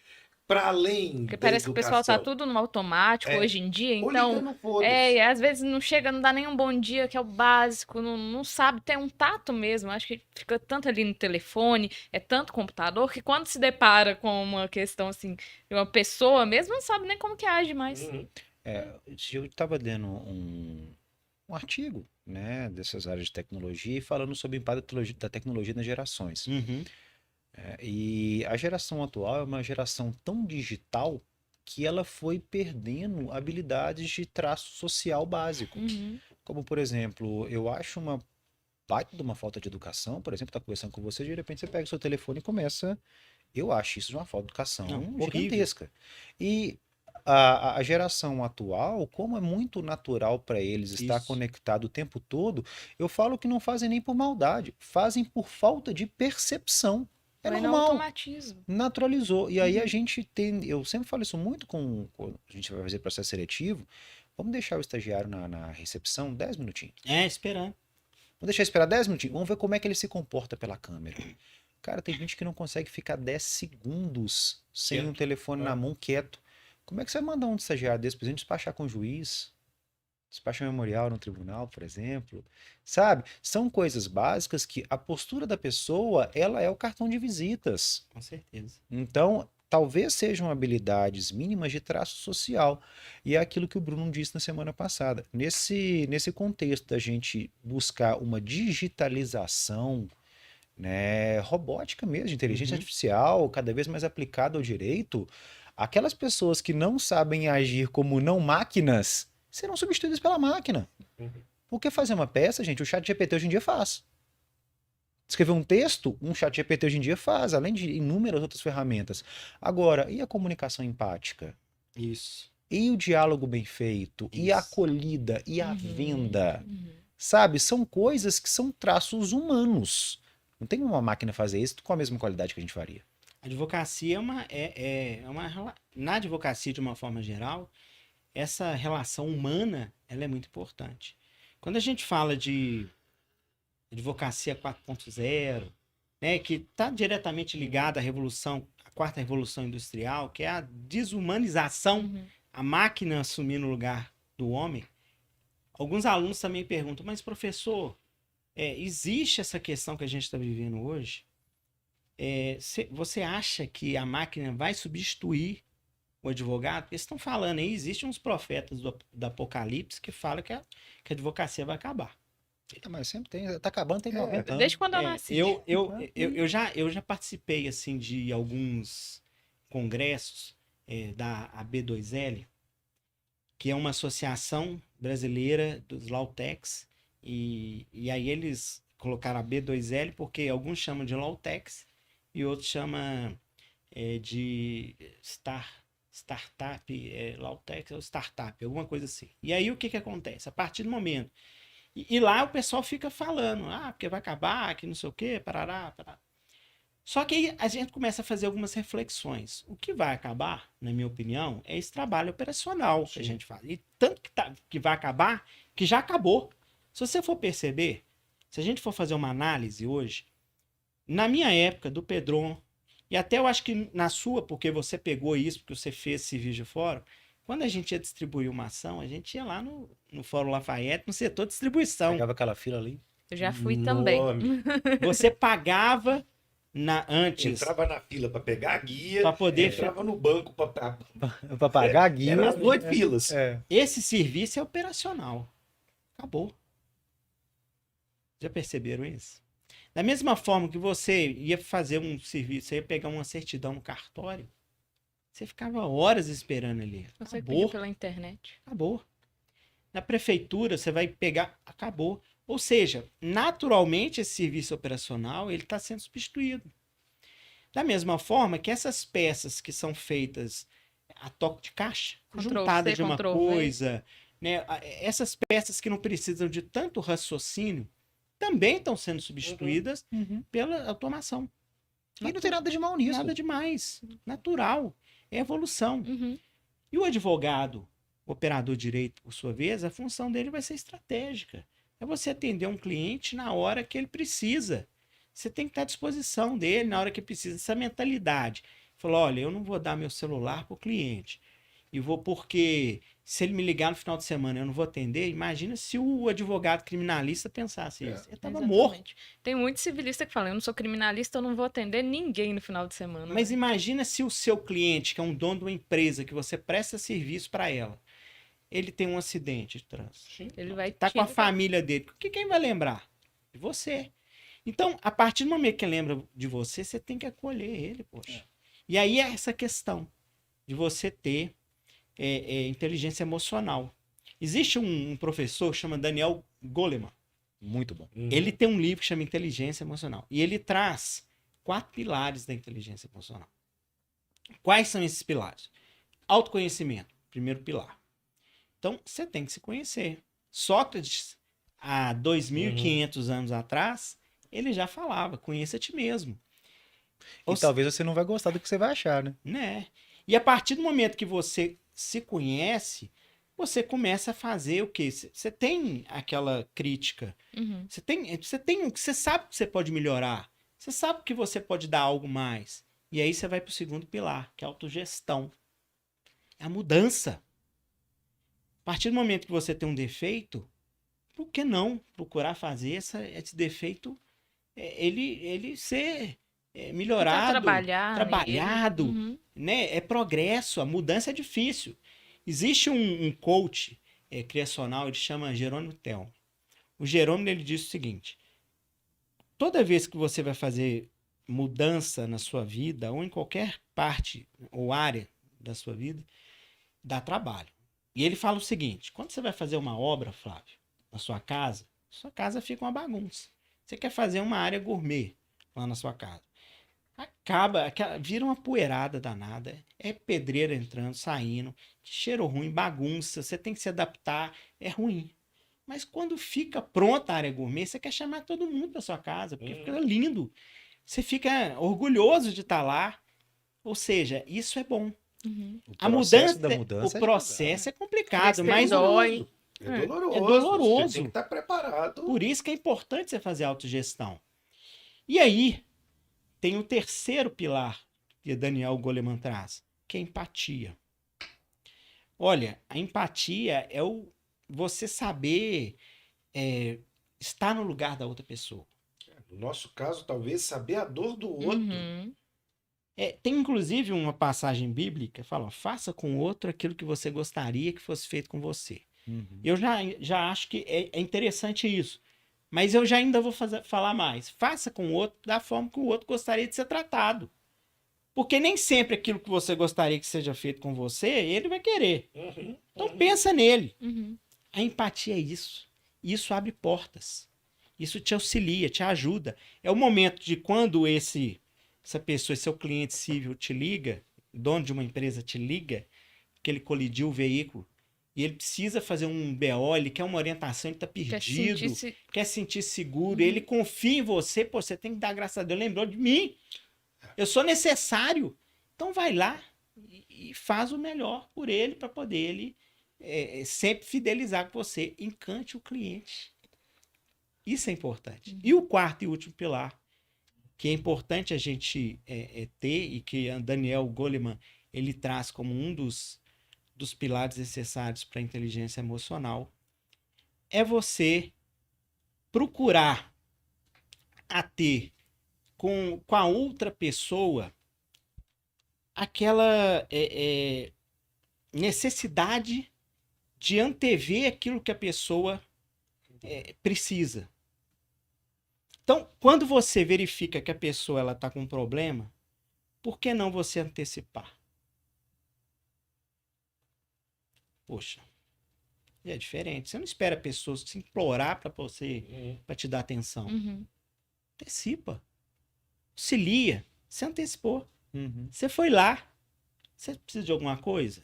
para além Porque da parece que o pessoal tá educação. tudo no automático hoje em dia, Ou então. ligando, foda-se. E às vezes não chega, não dá nem um bom dia, que é o básico, não sabe ter um tato mesmo. Acho que fica tanto ali no telefone, é tanto computador, que quando se depara com uma questão assim, de uma pessoa mesmo, não sabe nem como que age mais. Uhum. Eu estava lendo um artigo, né, dessas áreas de tecnologia e falando sobre o impacto da tecnologia nas gerações. E a geração atual é uma geração tão digital que ela foi perdendo habilidades de traço social básico. Uhum. Como, por exemplo, eu acho uma baita de uma falta de educação, por exemplo, tá conversando com você, de repente você pega o seu telefone e começa. Eu acho isso de uma falta de educação Não, gigantesca. E a geração atual, como é muito natural para eles estar Isso. conectado o tempo todo, eu falo que não fazem nem por maldade, fazem por falta de percepção. É Vai no normal, automatismo. naturalizou. E aí a gente tem, eu sempre falo isso muito quando a gente vai fazer processo seletivo, vamos deixar o estagiário na recepção 10 minutinhos. Esperando. Vamos deixar esperar 10 minutinhos. Vamos ver como é que ele se comporta pela câmera. Cara, tem gente que não consegue ficar 10 segundos sem Quieto. um telefone na mão, quieto. Como é que você vai mandar um estagiário desse pra gente despachar com o juiz? Despachar memorial no tribunal, por exemplo. Sabe? São coisas básicas que a postura da pessoa, ela é o cartão de visitas. Com certeza. Então, talvez sejam habilidades mínimas de traço social. E é aquilo que o Bruno disse na semana passada. Nesse contexto da gente buscar uma digitalização, né, robótica mesmo, de inteligência artificial, cada vez mais aplicada ao direito, aquelas pessoas que não sabem agir como não máquinas serão substituídas pela máquina. Porque fazer uma peça, gente, o ChatGPT hoje em dia faz. Escrever um texto, um ChatGPT hoje em dia faz, além de inúmeras outras ferramentas. Agora, e a comunicação empática? Isso. E o diálogo bem feito? E a Isso. acolhida? E a venda? Uhum. Sabe? São coisas que são traços humanos. Não tem uma máquina fazer isso com a mesma qualidade que a gente faria. A advocacia na advocacia, de uma forma geral, essa relação humana, ela é muito importante. Quando a gente fala de advocacia 4.0, né, que está diretamente ligada à revolução, à quarta revolução industrial, que é a desumanização, Uhum. a máquina assumindo o lugar do homem. Alguns alunos também perguntam, mas professor, existe essa questão que a gente está vivendo hoje? Você acha que a máquina vai substituir o advogado? Porque eles estão falando aí, existem uns profetas do Apocalipse que falam que a advocacia vai acabar. Mas sempre tem, tá acabando, tem 90 anos. Desde quando eu nasci. Eu já participei assim de alguns congressos da AB2L, que é uma associação brasileira dos Lawtechs, e aí eles colocaram a B2L porque alguns chamam de Lawtechs e outros chamam de startup, Lawtech ou startup, alguma coisa assim. E aí o que acontece? A partir do momento... E lá o pessoal fica falando, porque vai acabar, que não sei o quê, parará. Só que aí a gente começa a fazer algumas reflexões. O que vai acabar, na minha opinião, é esse trabalho operacional que a gente faz. E tanto que vai acabar, que já acabou. Se você for perceber, se a gente for fazer uma análise hoje, na minha época, do Pedron, e até eu acho que na sua, porque você pegou isso, porque você fez civil de fórum, quando a gente ia distribuir uma ação, a gente ia lá no Fórum Lafayette, no setor de distribuição. Pegava aquela fila ali. Eu já fui também. Você pagava antes. Entrava na fila para pegar a guia, para poder entrava no banco para pagar a guia. Era as 8 filas. Esse serviço é operacional. Acabou. Já perceberam isso? Da mesma forma que você ia fazer um serviço, você ia pegar uma certidão no cartório, você ficava horas esperando ali. Você Acabou. pediu pela internet. Acabou. Na prefeitura, você vai pegar... Acabou. Ou seja, naturalmente esse serviço operacional ele está sendo substituído. Da mesma forma que essas peças que são feitas a toque de caixa, juntadas de uma coisa, né? Essas peças que não precisam de tanto raciocínio, também estão sendo substituídas pela automação. E não tem nada de mal nisso. Nada demais. Natural. É evolução. Uhum. E o advogado, o operador de direito, por sua vez, a função dele vai ser estratégica. É você atender um cliente na hora que ele precisa. Você tem que estar à disposição dele na hora que precisa. Essa mentalidade. Falou, olha, eu não vou dar meu celular para o cliente. E vou porque se ele me ligar no final de semana eu não vou atender. Imagina se o advogado criminalista pensasse isso. Ele estava morto. Tem muito civilista que fala, eu não sou criminalista, eu não vou atender ninguém no final de semana. Mas imagina se o seu cliente, que é um dono de uma empresa, que você presta serviço para ela, ele tem um acidente de trânsito. Ele vai tá com a família dele. Quem vai lembrar? De você. Então, a partir do momento que ele lembra de você, você tem que acolher ele, poxa. E aí é essa questão de você ter inteligência emocional. Existe um professor que chama Daniel Goleman. Muito bom. Ele tem um livro que chama Inteligência Emocional. E ele traz 4 pilares da inteligência emocional. Quais são esses pilares? Autoconhecimento, primeiro pilar. Então, você tem que se conhecer. Sócrates, há 2.500 anos atrás, ele já falava, conheça a ti mesmo. Talvez você não vai gostar do que você vai achar, né? E a partir do momento que você se conhece, você começa a fazer o quê? Você tem aquela crítica. Uhum. Você sabe que você pode melhorar. Você sabe que você pode dar algo mais. E aí você vai para o segundo pilar, que é a autogestão. É a mudança. A partir do momento que você tem um defeito, por que não procurar fazer esse defeito ele ser melhorado, trabalhado, né? É progresso, a mudança é difícil. Existe um coach criacional, ele chama Jerônimo Telmo. O Jerônimo, ele diz o seguinte: toda vez que você vai fazer mudança na sua vida, ou em qualquer parte ou área da sua vida, dá trabalho. E ele fala o seguinte: quando você vai fazer uma obra, Flávio, na sua casa fica uma bagunça. Você quer fazer uma área gourmet lá na sua casa. Vira uma poeirada danada, é pedreira entrando, saindo, cheiro ruim, bagunça, você tem que se adaptar, é ruim. Mas quando fica pronta a área gourmet, você quer chamar todo mundo para sua casa, porque fica lindo. Você fica orgulhoso de estar lá, ou seja, isso é bom. O processo é complicado, mas dói. É doloroso. Você tem que estar preparado. Por isso que é importante você fazer autogestão. E aí, tem o terceiro pilar que Daniel Goleman traz, que é a empatia. Olha, a empatia é você saber estar no lugar da outra pessoa. No nosso caso, talvez saber a dor do outro. Uhum. Tem inclusive uma passagem bíblica que fala: faça com o outro aquilo que você gostaria que fosse feito com você. Uhum. Eu já acho que é interessante isso. Mas eu já ainda vou falar mais. Faça com o outro da forma que o outro gostaria de ser tratado. Porque nem sempre aquilo que você gostaria que seja feito com você, ele vai querer. Uhum, Então pensa nele. Uhum. A empatia é isso. Isso abre portas. Isso te auxilia, te ajuda. É o momento de quando essa pessoa, seu cliente civil te liga, dono de uma empresa te liga, que ele colidiu o veículo, e ele precisa fazer um BO, ele quer uma orientação, ele está perdido, quer sentir seguro, ele confia em você, pô, você tem que dar graças a Deus, lembrou de mim. Eu sou necessário. Então vai lá e faz o melhor por ele, para poder ele sempre fidelizar com você. Encante o cliente. Isso é importante. E o quarto e último pilar, que é importante a gente ter, e que a Daniel Goleman ele traz como um dos pilares necessários para a inteligência emocional, é você procurar ter com a outra pessoa aquela necessidade de antever aquilo que a pessoa precisa. Então, quando você verifica que a pessoa está com um problema, por que não você antecipar? Poxa, é diferente. Você não espera pessoas se implorar para você, para te dar atenção. Uhum. Antecipa. Auxilia. Você antecipou. Uhum. Você foi lá. Você precisa de alguma coisa?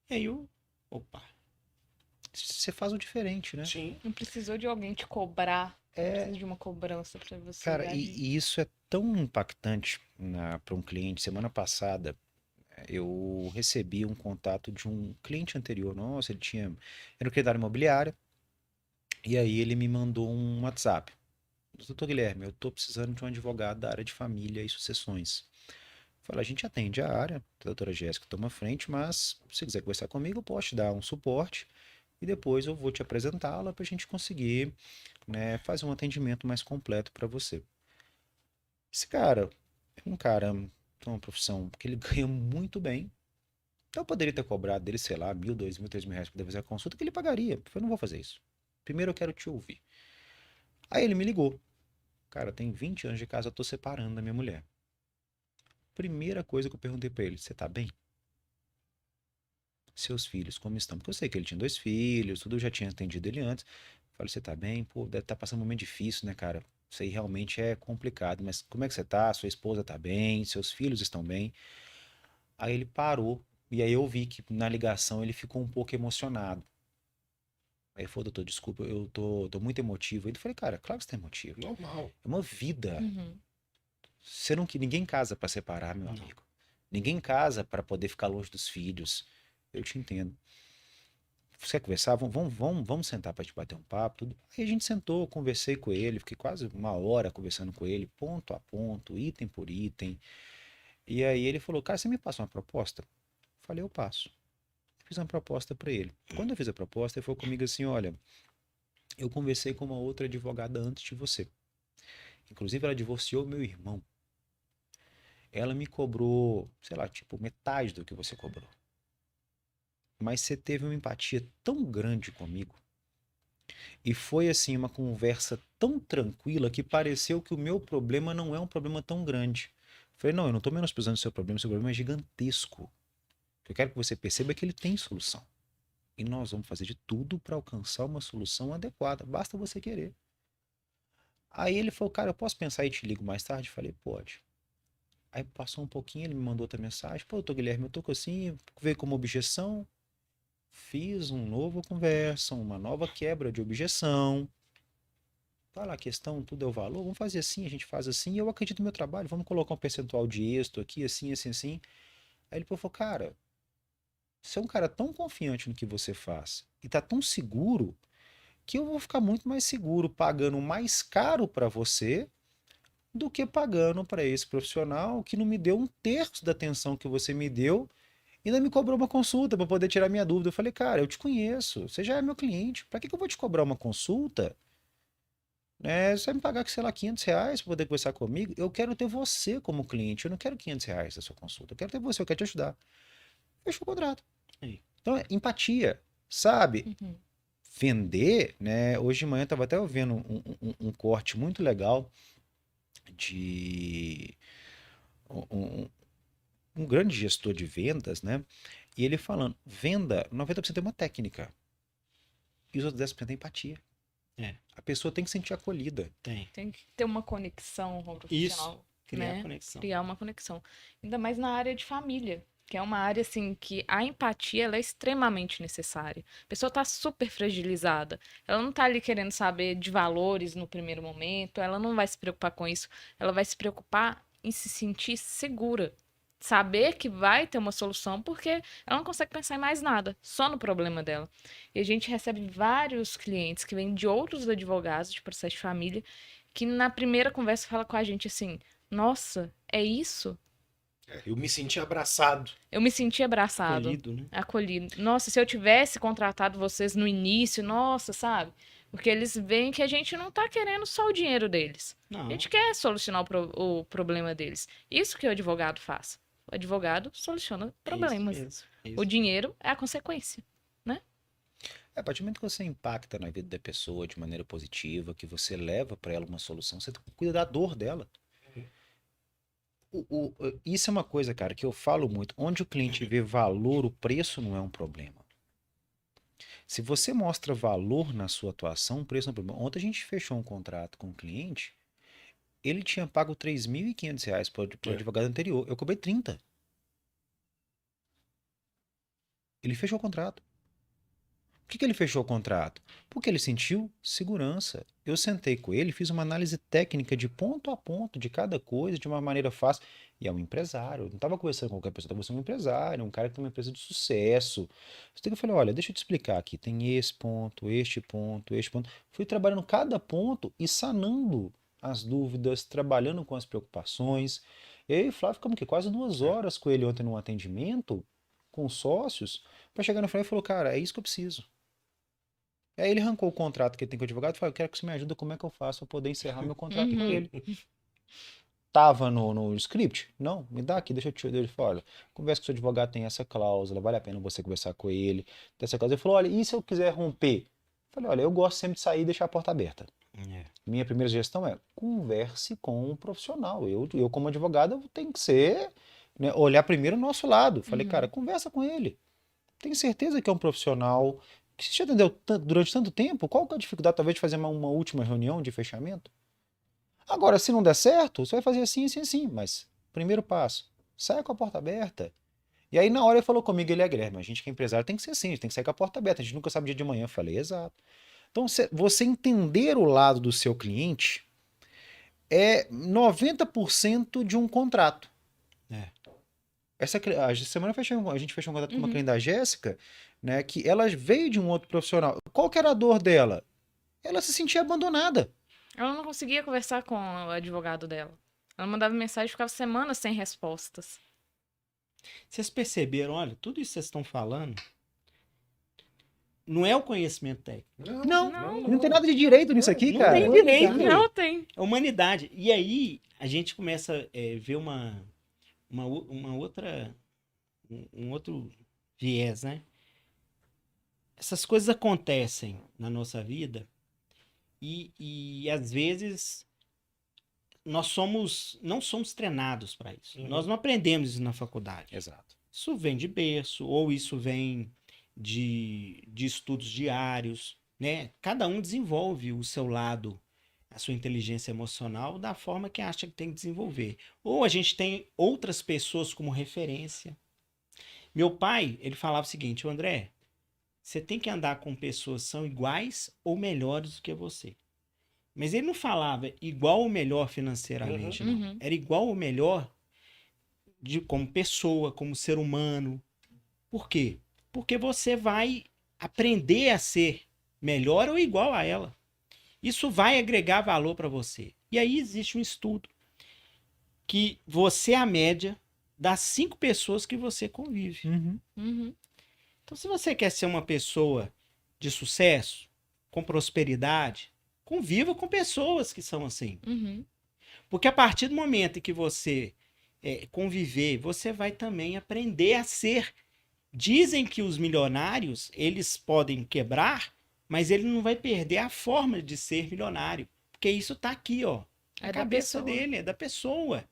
E aí opa. Você faz o diferente, né? Sim. Não precisou de alguém te cobrar. Não precisa de uma cobrança para você. Cara, e isso é tão impactante para um cliente. Semana passada, eu recebi um contato de um cliente anterior nosso, ele era um proprietário imobiliário, e aí ele me mandou um WhatsApp. Doutor Guilherme, eu estou precisando de um advogado da área de família e sucessões. Falei, a gente atende a área, a doutora Jéssica toma frente, mas se você quiser conversar comigo, eu posso te dar um suporte e depois eu vou te apresentá-la para a gente conseguir, né, fazer um atendimento mais completo para você. Esse cara é um cara, tem uma profissão que ele ganha muito bem. Então eu poderia ter cobrado dele, sei lá, 1.000, 2.000, 3.000 reais para fazer a consulta, que ele pagaria. Eu falei, não vou fazer isso. Primeiro eu quero te ouvir. Aí ele me ligou. Cara, tem 20 anos de casa, eu tô separando da minha mulher. Primeira coisa que eu perguntei pra ele, você tá bem? Seus filhos, como estão? Porque eu sei que ele tinha 2 filhos, tudo, eu já tinha atendido ele antes. Falei, você tá bem? Pô, deve estar passando um momento difícil, né, cara? Isso aí realmente é complicado, mas como é que você tá? Sua esposa tá bem? Seus filhos estão bem? Aí ele parou, e aí eu vi que na ligação ele ficou um pouco emocionado. Aí ele falou, doutor, desculpa, eu tô muito emotivo. Aí eu falei, cara, claro que você tá emotivo. Normal. É uma vida. Uhum. Ninguém casa pra separar, meu amigo. Ninguém casa pra poder ficar longe dos filhos. Eu te entendo. Você quer conversar? Vamos sentar pra te bater um papo, tudo. Aí a gente sentou, conversei com ele, fiquei quase 1 hora conversando com ele, ponto a ponto, item por item. E aí ele falou, cara, você me passa uma proposta? Falei, eu passo. Fiz uma proposta pra ele. Quando eu fiz a proposta, ele falou comigo assim, olha, eu conversei com uma outra advogada antes de você. Inclusive, ela divorciou meu irmão. Ela me cobrou, sei lá, tipo, metade do que você cobrou. Mas você teve uma empatia tão grande comigo. E foi, assim, uma conversa tão tranquila que pareceu que o meu problema não é um problema tão grande. Falei, não, eu não tô menosprezando o seu problema é gigantesco. O que eu quero que você perceba é que ele tem solução. E nós vamos fazer de tudo para alcançar uma solução adequada. Basta você querer. Aí ele falou, cara, eu posso pensar e te ligo mais tarde? Falei, pode. Aí passou um pouquinho, ele me mandou outra mensagem. Pô, doutor Guilherme, eu tô assim, veio como objeção. Fiz uma nova conversa, uma nova quebra de objeção. Fala, a questão, tudo é o valor. Vamos fazer assim, a gente faz assim. E eu acredito no meu trabalho. Vamos colocar um percentual de êxito aqui, assim, assim, assim. Aí ele falou, cara, você é um cara tão confiante no que você faz e tá tão seguro que eu vou ficar muito mais seguro pagando mais caro para você do que pagando para esse profissional que não me deu 1/3 da atenção que você me deu e ainda me cobrou uma consulta para poder tirar minha dúvida. Eu falei, cara, eu te conheço, você já é meu cliente, para que eu vou te cobrar uma consulta? Você vai me pagar, sei lá, R$ 500 para poder conversar comigo? Eu quero ter você como cliente, eu não quero R$ 500 da sua consulta, eu quero ter você, eu quero te ajudar. Fechou o contrato. Aí. Então, é empatia, sabe? Uhum. Vender, né? Hoje de manhã eu estava até ouvindo um corte muito legal de um grande gestor de vendas, né? E ele falando, venda, 90% é uma técnica. E os outros 10% é empatia. É. A pessoa tem que se sentir acolhida. Tem. Tem que ter uma conexão com o profissional. Criar né? conexão. Criar uma conexão. Ainda mais na área de família, que é uma área assim que a empatia ela é extremamente necessária. A pessoa está super fragilizada. Ela não está ali querendo saber de valores no primeiro momento, ela não vai se preocupar com isso. Ela vai se preocupar em se sentir segura. Saber que vai ter uma solução, porque ela não consegue pensar em mais nada, só no problema dela. E a gente recebe vários clientes que vêm de outros advogados de processo de família, que na primeira conversa fala com a gente assim: nossa, é isso? Eu me senti abraçado. Eu me senti abraçado, Acolhido, né? acolhido. Nossa, se eu tivesse contratado vocês no início, nossa, sabe? Porque eles veem que a gente não tá querendo só o dinheiro deles. Não. A gente quer solucionar o problema deles. Isso que o advogado faz. O advogado soluciona problemas. É isso mesmo, O dinheiro é a consequência. A partir do momento que você impacta na vida da pessoa de maneira positiva, que você leva para ela uma solução, você cuida da dor dela. Isso é uma coisa, cara, que eu falo muito. Onde o cliente vê valor, o preço não é um problema. Se você mostra valor na sua atuação, o preço não é um problema. Ontem a gente fechou um contrato com um cliente, ele tinha pago R$ 3.500 para o advogado anterior. Eu cobrei 30. Ele fechou o contrato. Por que ele fechou o contrato? Porque ele sentiu segurança. Eu sentei com ele, fiz uma análise técnica de ponto a ponto de cada coisa, de uma maneira fácil. E é um empresário. Eu não estava conversando com qualquer pessoa, estava conversando com um empresário, um cara que tem uma empresa de sucesso. Eu falei, olha, deixa eu te explicar aqui. Tem esse ponto, este ponto, este ponto. Fui trabalhando cada ponto e sanando as dúvidas, trabalhando com as preocupações. E aí, Flávio, ficamos aqui quase 2 horas com ele ontem num atendimento, com sócios, para chegar no final e falou, cara, é isso que eu preciso. Aí ele arrancou o contrato que ele tem com o advogado e falou, eu quero que você me ajude, como é que eu faço para poder encerrar meu contrato com ele. Tava no script? Não, me dá aqui, deixa eu te ele falou, olha, conversa com o seu advogado, tem essa cláusula, vale a pena você conversar com ele, tem essa cláusula. Ele falou, olha, e se eu quiser romper? Eu falei, olha, eu gosto sempre de sair e deixar a porta aberta. Minha primeira sugestão é, converse com um profissional. Eu como advogado, eu tenho que ser, né, olhar primeiro o nosso lado. Falei, cara, conversa com ele. Tenho certeza que é um profissional que você já atendeu durante tanto tempo, qual que é a dificuldade talvez de fazer uma última reunião de fechamento? Agora, se não der certo, você vai fazer assim, assim, assim, mas primeiro passo, saia com a porta aberta. E aí na hora ele falou comigo, ele é Guilherme, a gente que é empresário tem que ser assim, a gente tem que sair com a porta aberta, a gente nunca sabe o dia de manhã. Eu falei, exato. Então você entender o lado do seu cliente é 90% de um contrato. Essa semana a gente fechou um contrato com uma cliente da Jéssica, né, que ela veio de um outro profissional. Qual que era a dor dela? Ela se sentia abandonada. Ela não conseguia conversar com o advogado dela. Ela mandava mensagem e ficava semanas sem respostas. Vocês perceberam, olha, tudo isso que vocês estão falando não é o conhecimento técnico. Não tem nada de direito nisso aqui, Não cara. tem direito. Não tem. É humanidade. E aí a gente começa a ver uma outra, um outro viés, né? Essas coisas acontecem na nossa vida e às vezes nós não somos treinados para isso. Nós não aprendemos isso na faculdade. Exato. Isso vem de berço, ou isso vem de estudos diários, né? Cada um desenvolve o seu lado, a sua inteligência emocional da forma que acha que tem que desenvolver. Ou a gente tem outras pessoas como referência. Meu pai, ele falava o seguinte, André, você tem que andar com pessoas que são iguais ou melhores do que você. Mas ele não falava igual ou melhor financeiramente, não. Era igual ou melhor como pessoa, como ser humano. Por quê? Porque você vai aprender a ser melhor ou igual a ela. Isso vai agregar valor para você. E aí existe um estudo que você é a média das 5 pessoas que você convive. Uhum. Então, se você quer ser uma pessoa de sucesso, com prosperidade, conviva com pessoas que são assim. Uhum. Porque a partir do momento em que você conviver, você vai também aprender a ser. Dizem que os milionários, eles podem quebrar, mas ele não vai perder a forma de ser milionário. Porque isso tá aqui, ó. É Na da cabeça pessoa. dele, é da pessoa.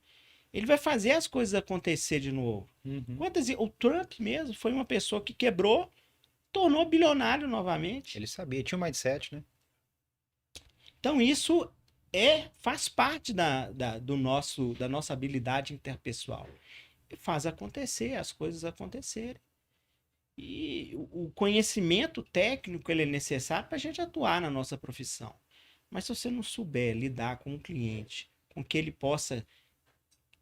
Ele vai fazer as coisas acontecer de novo. O Trump mesmo foi uma pessoa que quebrou, tornou bilionário novamente. Ele sabia, tinha um mindset, né? Então isso faz parte da nossa habilidade interpessoal. E faz acontecer, as coisas acontecerem. E o conhecimento técnico ele é necessário para a gente atuar na nossa profissão. Mas se você não souber lidar com o cliente, com que ele possa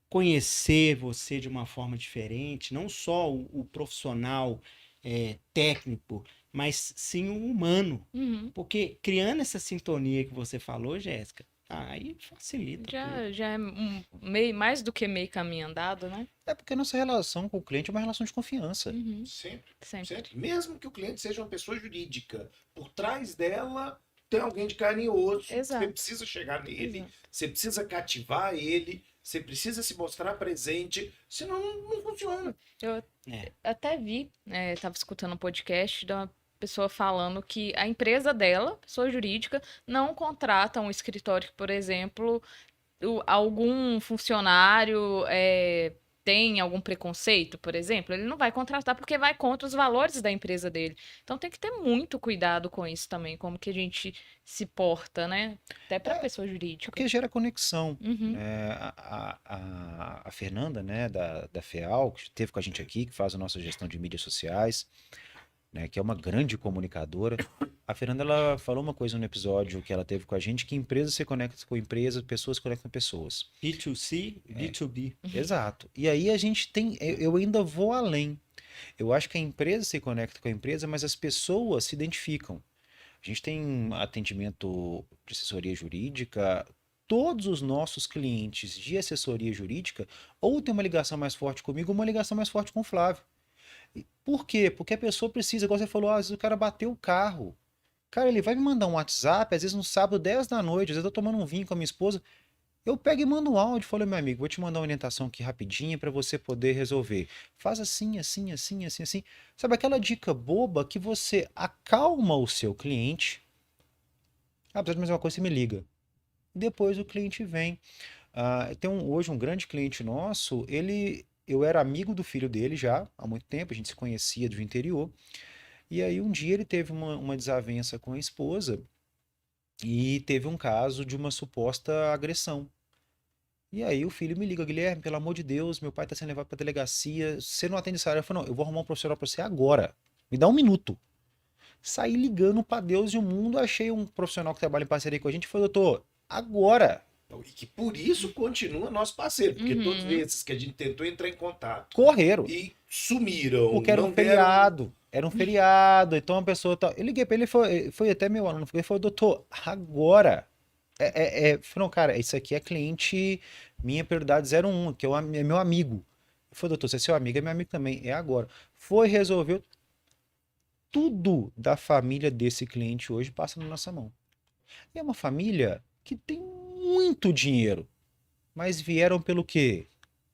conhecer você de uma forma diferente, não só o profissional técnico, mas sim o humano. Uhum. Porque criando essa sintonia que você falou, Jéssica, aí facilita tudo. Já é mais do que meio caminho andado, né? É porque a nossa relação com o cliente é uma relação de confiança. Uhum. Sempre, Sempre. sempre. Mesmo que o cliente seja uma pessoa jurídica, por trás dela tem alguém de carne e osso. Exato. Você precisa chegar nele, Exato. você precisa cativar ele, você precisa se mostrar presente, senão não funciona. Eu É. até vi, tava escutando um podcast de uma pessoa falando que a empresa dela, pessoa jurídica, não contrata um escritório que, por exemplo, algum funcionário tem algum preconceito, por exemplo, ele não vai contratar porque vai contra os valores da empresa dele. Então tem que ter muito cuidado com isso também, como que a gente se porta, né? Até para pessoa jurídica. Porque gera conexão. Uhum. A Fernanda, né, da FEAL, que esteve com a gente aqui, que faz a nossa gestão de mídias sociais, né, que é uma grande comunicadora. A Fernanda, ela falou uma coisa no episódio que ela teve com a gente, que empresa se conecta com empresa, pessoas se conectam com pessoas. B2C, B2B. Exato. E aí a gente tem, eu ainda vou além. Eu acho que a empresa se conecta com a empresa, mas as pessoas se identificam. A gente tem atendimento de assessoria jurídica, todos os nossos clientes de assessoria jurídica ou tem uma ligação mais forte comigo ou uma ligação mais forte com o Flávio. Por quê? Porque a pessoa precisa, igual você falou, às vezes o cara bateu o carro. Cara, ele vai me mandar um WhatsApp, às vezes no sábado, 10 da noite, às vezes eu tô tomando um vinho com a minha esposa. Eu pego e mando um áudio e falo, meu amigo, vou te mandar uma orientação aqui rapidinha para você poder resolver. Faz assim, assim, assim, assim, assim. Sabe aquela dica boba que você acalma o seu cliente? Ah, precisa de mais uma coisa, você me liga. Depois o cliente vem. Tem hoje um grande cliente nosso, eu era amigo do filho dele já há muito tempo, a gente se conhecia do interior. E aí um dia ele teve uma desavença com a esposa e teve um caso de uma suposta agressão. E aí o filho me liga, Guilherme, pelo amor de Deus, meu pai tá sendo levado pra delegacia, você não atende essa área? Eu falei, não, eu vou arrumar um profissional pra você agora, me dá um minuto. Saí ligando pra Deus e o mundo, achei um profissional que trabalha em parceria com a gente e falei, doutor, agora, Então, e que por isso continua nosso parceiro, porque Uhum. todos esses que a gente tentou entrar em contato correram. e sumiram. Porque era um não deram- feriado. Era um feriado. Então a pessoa. Eu liguei pra ele, foi até meu aluno. Ele falou, doutor, agora. Falou, cara, isso aqui é cliente minha prioridade 01, que é meu amigo. Ele falou, doutor, você é seu amigo, é meu amigo também. É agora. Foi, resolveu. Tudo da família desse cliente hoje passa na nossa mão. E é uma família que tem muito dinheiro. Mas vieram pelo quê?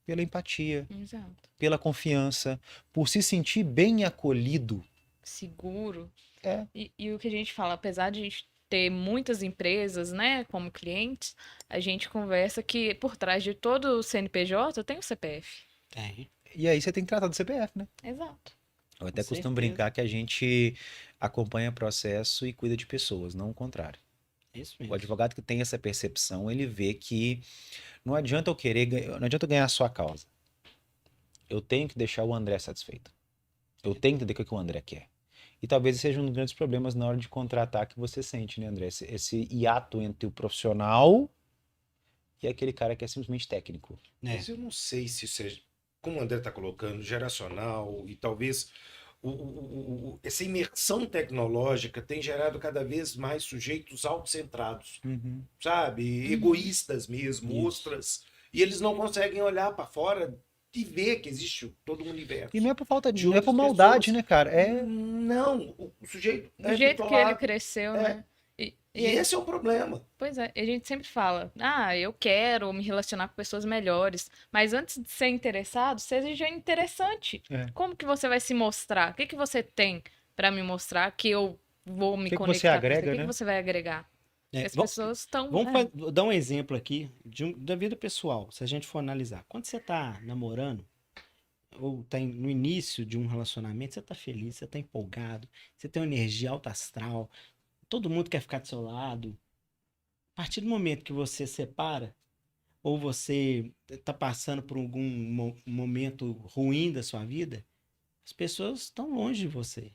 Pela empatia, Exato. pela confiança, por se sentir bem acolhido. Seguro. É. E o que a gente fala, apesar de a gente ter muitas empresas, né, como clientes, a gente conversa que por trás de todo o CNPJ tem o CPF. Tem. E aí você tem que tratar do CPF, né? Exato. Eu até Com costumo certeza. brincar que a gente acompanha processo e cuida de pessoas, não o contrário. Isso O mesmo. advogado que tem essa percepção, ele vê que não adianta eu querer, não adianta eu ganhar a sua causa. Eu tenho que deixar o André satisfeito. Eu tenho que entender o que o André quer. E talvez esse seja um dos grandes problemas na hora de contratar que você sente, né, André? Esse hiato entre o profissional e aquele cara que é simplesmente técnico. Mas eu não sei se isso é, como o André está colocando, geracional e talvez essa imersão tecnológica tem gerado cada vez mais sujeitos autocentrados, sabe? Uhum. Egoístas mesmo, Isso. ostras E eles não conseguem olhar para fora e ver que existe todo um universo. E não é por falta de, De não é por outras maldade, pessoas. né, cara? É Não, o sujeito Do é jeito que ele bitolado. cresceu, né? E esse é o problema. Pois é, a gente sempre fala, eu quero me relacionar com pessoas melhores, mas antes de ser interessado, seja interessante. É. Como que você vai se mostrar? O que que você tem pra me mostrar que eu vou me que você conectar com agrega, você? O que né? que você vai agregar? As pessoas estão... Vamos dar um exemplo aqui da vida pessoal, se a gente for analisar. Quando você tá namorando, ou tá no início de um relacionamento, você tá feliz, você tá empolgado, você tem uma energia alta astral, todo mundo quer ficar do seu lado. A partir do momento que você separa, ou você tá passando por algum momento ruim da sua vida, as pessoas estão longe de você.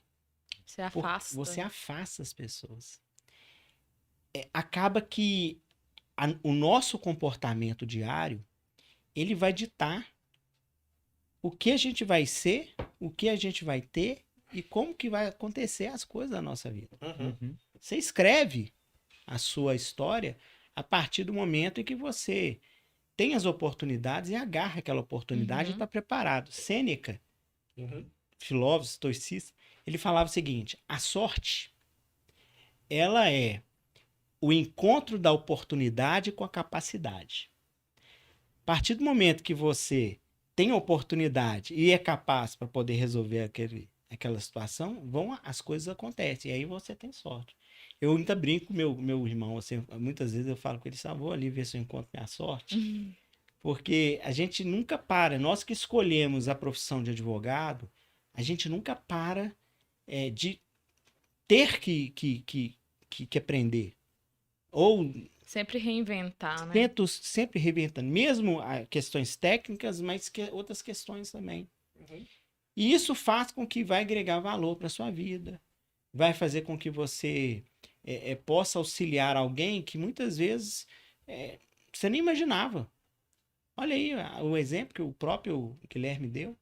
Você afasta. Você afasta as pessoas. Acaba que o nosso comportamento diário, ele vai ditar o que a gente vai ser, o que a gente vai ter e como que vai acontecer as coisas da nossa vida. Uhum. Você escreve a sua história a partir do momento em que você tem as oportunidades e agarra aquela oportunidade e está preparado. Sêneca, filósofo estoicista, ele falava o seguinte: a sorte, ela é o encontro da oportunidade com a capacidade. A partir do momento que você tem a oportunidade e é capaz para poder resolver aquela situação, as coisas acontecem. E aí você tem sorte. Eu ainda brinco com meu irmão, assim, muitas vezes eu falo com ele, vou ali ver se eu encontro minha sorte. Porque a gente nunca para, nós que escolhemos a profissão de advogado, a gente nunca para de ter que aprender. Ou sempre reinventar, né? sempre reinventando, mesmo questões técnicas, mas outras questões também. E isso faz com que vai agregar valor para sua vida, vai fazer com que você possa auxiliar alguém que muitas vezes você nem imaginava. Olha aí o exemplo que o próprio Guilherme deu.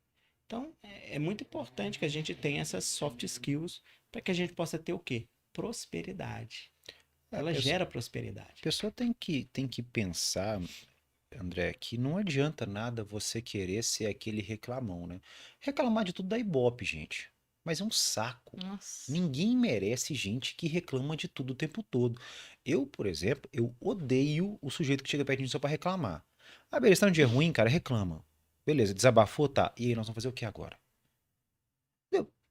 Então, é muito importante que a gente tenha essas soft skills para que a gente possa ter o quê? Prosperidade. Ela gera prosperidade. A pessoa tem que pensar, André, que não adianta nada você querer ser aquele reclamão, né? Reclamar de tudo dá ibope, gente. Mas é um saco. Nossa. Ninguém merece gente que reclama de tudo o tempo todo. Eu, por exemplo, eu odeio o sujeito que chega perto de mim só pra reclamar. Beleza, tá num dia ruim, cara, reclama. Beleza, desabafou, tá. E aí, nós vamos fazer o que agora?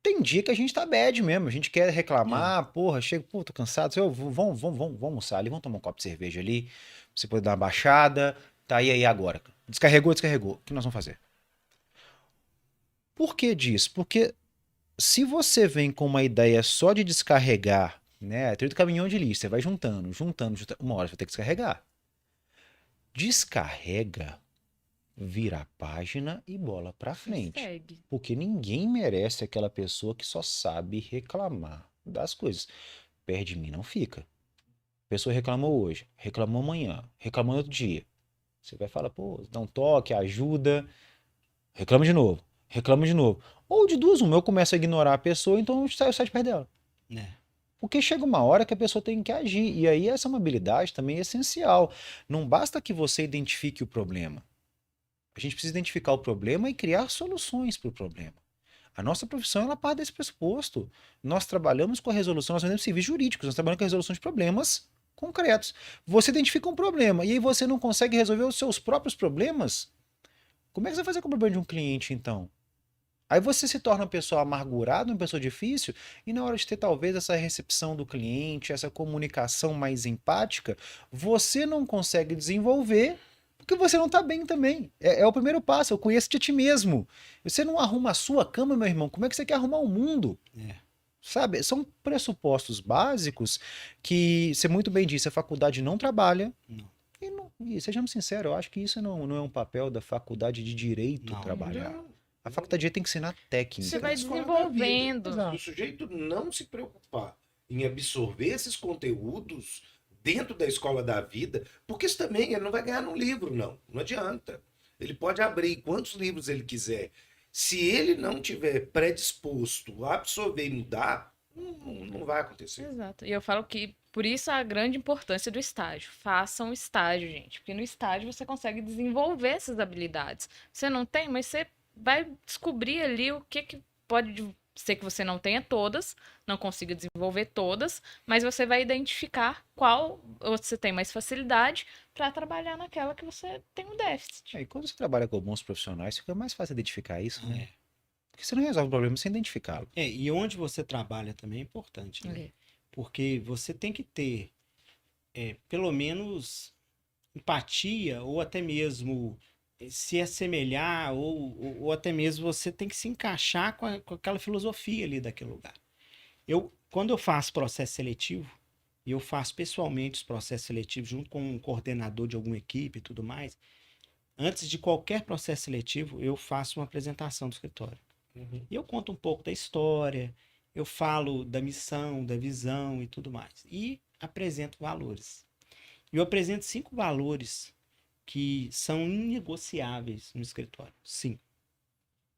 Tem dia que a gente tá bad mesmo, a gente quer reclamar, porra, chega, pô, tô cansado, vamos almoçar ali, vamos tomar um copo de cerveja ali, pra você poder dar uma baixada, tá, e aí agora? Descarregou, o que nós vamos fazer? Por que disso? Porque se você vem com uma ideia só de descarregar, né, tem do caminhão de lixo, você vai juntando, uma hora você vai ter que descarregar. Descarrega, vira a página e bola pra frente. Segue. Porque ninguém merece aquela pessoa que só sabe reclamar das coisas. Perto de mim não fica. A pessoa reclamou hoje, reclamou amanhã, reclamou no outro dia. Você vai falar, pô, dá um toque, ajuda, reclama de novo. Ou de duas, uma, eu começo a ignorar a pessoa, então eu saio de perto dela. Porque chega uma hora que a pessoa tem que agir. E aí essa é uma habilidade também essencial. Não basta que você identifique o problema. A gente precisa identificar o problema e criar soluções para o problema. A nossa profissão, ela parte desse pressuposto. Nós trabalhamos com a resolução, nós vendemos serviços jurídicos, nós trabalhamos com a resolução de problemas concretos. Você identifica um problema e aí você não consegue resolver os seus próprios problemas? Como é que você vai fazer com o problema de um cliente, então? Aí você se torna uma pessoa amargurada, uma pessoa difícil, e na hora de ter talvez essa recepção do cliente, essa comunicação mais empática, você não consegue desenvolver porque você não está bem também. É o primeiro passo, eu conheço de ti mesmo. Você não arruma a sua cama, meu irmão, como é que você quer arrumar o mundo? Sabe? São pressupostos básicos que, você muito bem disse, a faculdade não trabalha. E sejamos sinceros, eu acho que isso não é um papel da faculdade de direito trabalhar. A faculdade de direito tem que ensinar técnica. Você vai desenvolvendo. O sujeito não se preocupar em absorver esses conteúdos dentro da escola da vida, porque isso também ele não vai ganhar num livro, não adianta. Ele pode abrir quantos livros ele quiser. Se ele não tiver predisposto a absorver e mudar, não vai acontecer. Exato. E eu falo que por isso a grande importância do estágio. Façam estágio, gente. Porque no estágio você consegue desenvolver essas habilidades. Você não tem, mas você vai descobrir ali o que pode ser que você não tenha todas, não consiga desenvolver todas, mas você vai identificar qual você tem mais facilidade para trabalhar naquela que você tem um déficit. E quando você trabalha com bons profissionais, fica mais fácil identificar isso, né? Porque você não resolve o problema sem identificá-lo. E onde você trabalha também é importante, né? É. Porque você tem que ter, pelo menos, empatia, ou até mesmo se assemelhar, ou até mesmo você tem que se encaixar com aquela filosofia ali daquele lugar. Quando eu faço processo seletivo, e eu faço pessoalmente os processos seletivos junto com um coordenador de alguma equipe e tudo mais, antes de qualquer processo seletivo, eu faço uma apresentação do escritório. E eu conto um pouco da história, eu falo da missão, da visão e tudo mais. E apresento valores. Eu apresento 5 valores que são inegociáveis no escritório. 5.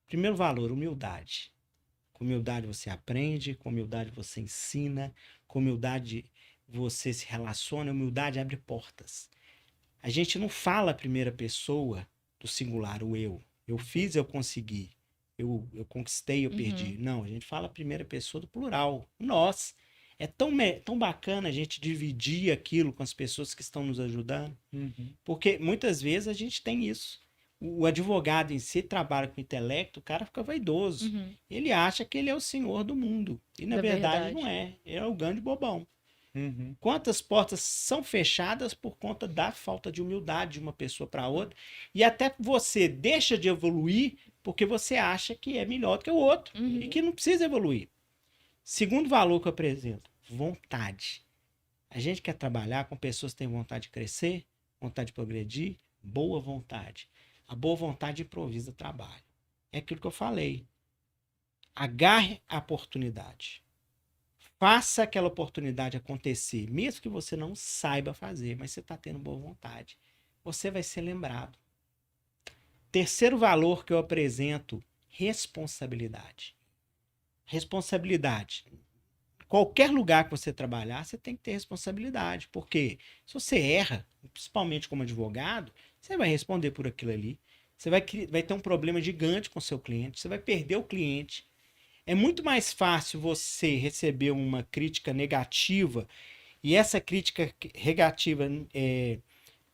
Primeiro valor, humildade. Com humildade você aprende, com humildade você ensina, com humildade você se relaciona, humildade abre portas. A gente não fala a primeira pessoa do singular, o eu. Eu fiz, eu consegui. Eu conquistei, eu perdi. Não, a gente fala a primeira pessoa do plural, nós. É tão bacana a gente dividir aquilo com as pessoas que estão nos ajudando, porque muitas vezes a gente tem isso. O advogado em si trabalha com intelecto, o cara fica vaidoso. Ele acha que ele é o senhor do mundo. E na verdade não é. Ele é o grande bobão. Quantas portas são fechadas por conta da falta de humildade de uma pessoa para outra, e até você deixa de evoluir porque você acha que é melhor do que o outro e que não precisa evoluir. Segundo valor que eu apresento, vontade. A gente quer trabalhar com pessoas que têm vontade de crescer, vontade de progredir, boa vontade. A boa vontade improvisa trabalho. É aquilo que eu falei. Agarre a oportunidade. Faça aquela oportunidade acontecer, mesmo que você não saiba fazer, mas você está tendo boa vontade. Você vai ser lembrado. Terceiro valor que eu apresento, responsabilidade. Responsabilidade. Qualquer lugar que você trabalhar, você tem que ter responsabilidade, porque se você erra, principalmente como advogado, você vai responder por aquilo ali. Você vai ter um problema gigante com o seu cliente, você vai perder o cliente. É muito mais fácil você receber uma crítica negativa e essa crítica negativa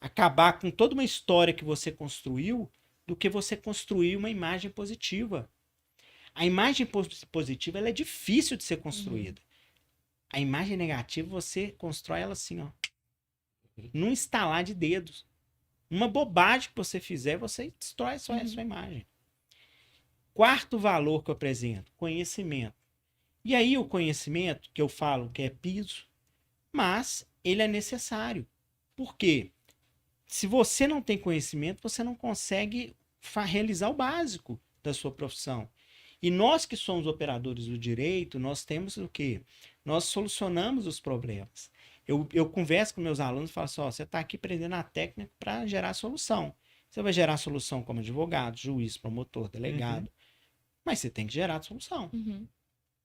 acabar com toda uma história que você construiu do que você construir uma imagem positiva. A imagem positiva ela é difícil de ser construída. A imagem negativa você constrói ela assim, ó, num estalar de dedos. Uma bobagem que você fizer, você destrói a sua imagem. Quarto valor que eu apresento, conhecimento. E aí o conhecimento, que eu falo que é piso, mas ele é necessário. Por quê? Se você não tem conhecimento, você não consegue realizar o básico da sua profissão. E nós que somos operadores do direito, nós temos o quê? Nós solucionamos os problemas. Eu converso com meus alunos e falo assim, ó, você está aqui aprendendo a técnica para gerar solução. Você vai gerar solução como advogado, juiz, promotor, delegado. Mas você tem que gerar a solução.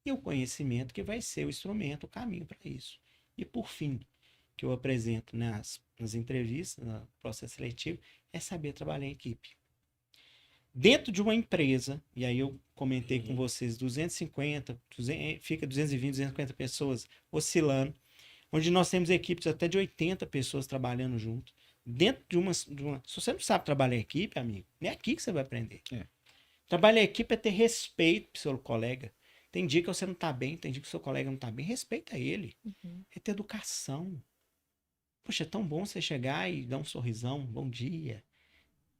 E o conhecimento que vai ser o instrumento, o caminho para isso. E por fim, que eu apresento nas entrevistas, no processo seletivo, é saber trabalhar em equipe. Dentro de uma empresa, e aí eu comentei com vocês, 250, fica 220, 250 pessoas oscilando, onde nós temos equipes até de 80 pessoas trabalhando junto. Dentro de uma... Se você não sabe trabalhar em equipe, amigo, não é aqui que você vai aprender. Trabalhar em equipe é ter respeito pro seu colega. Tem dia que você não tá bem, tem dia que o seu colega não tá bem, respeita ele. É ter educação. Poxa, é tão bom você chegar e dar um sorrisão, bom dia.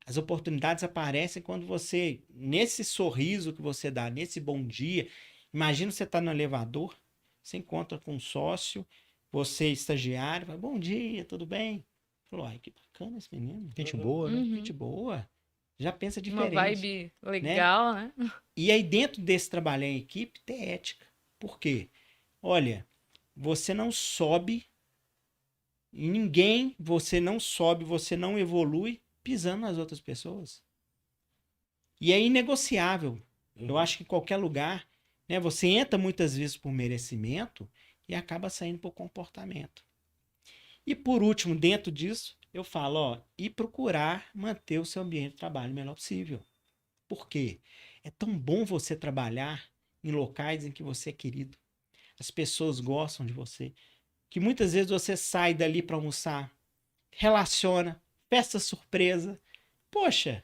As oportunidades aparecem quando você, nesse sorriso que você dá, nesse bom dia, imagina você tá no elevador, você encontra com um sócio, você estagiário, fala, bom dia, tudo bem? Falou, ai, que bacana esse menino. Gente boa, né? Gente boa. Já pensa diferente. Uma vibe legal, né? E aí, dentro desse trabalhar em equipe, ter ética. Por quê? Olha, você não sobe em ninguém, você não sobe, você não evolui pisando nas outras pessoas. E é inegociável. Eu acho que em qualquer lugar, né? Você entra muitas vezes por merecimento e acaba saindo por comportamento. E por último, dentro disso, eu falo, ó, e procurar manter o seu ambiente de trabalho o melhor possível. Por quê? É tão bom você trabalhar em locais em que você é querido. As pessoas gostam de você. Que muitas vezes você sai dali para almoçar, relaciona, festa surpresa. Poxa,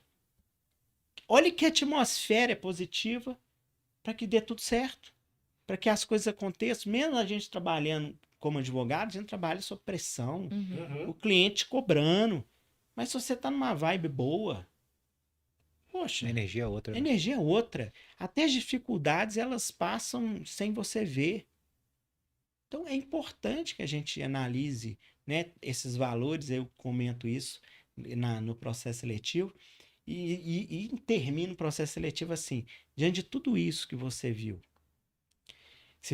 olha que atmosfera é positiva para que dê tudo certo. Para que as coisas aconteçam. Mesmo a gente trabalhando como advogado, a gente trabalha sob pressão. Uhum. O cliente cobrando. Mas se você está numa vibe boa, poxa, A energia é outra. a Né? energia é outra. Até as dificuldades, elas passam sem você ver. Então, é importante que a gente analise, né, esses valores, eu comento isso no processo seletivo, e termino o processo seletivo assim, diante de tudo isso que você viu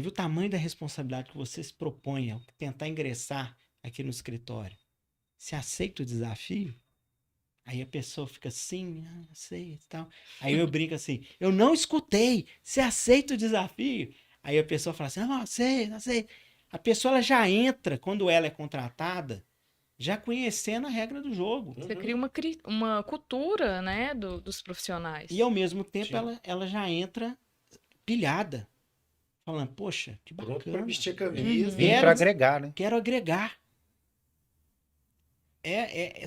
o tamanho da responsabilidade que você se propõe a tentar ingressar aqui no escritório, se aceita o desafio, aí a pessoa fica assim, sei e tal. Aí eu brinco assim, eu não escutei, você aceita o desafio? Aí a pessoa fala assim, não sei, não sei. A pessoa ela já entra, quando ela é contratada, já conhecendo a regra do jogo. Você cria uma cultura, né, dos profissionais. E ao mesmo tempo Sim. ela já entra pilhada. Falando, poxa, que Pronto para bacana. vestir a camisa. Vem Quero- para agregar, né? Quero agregar.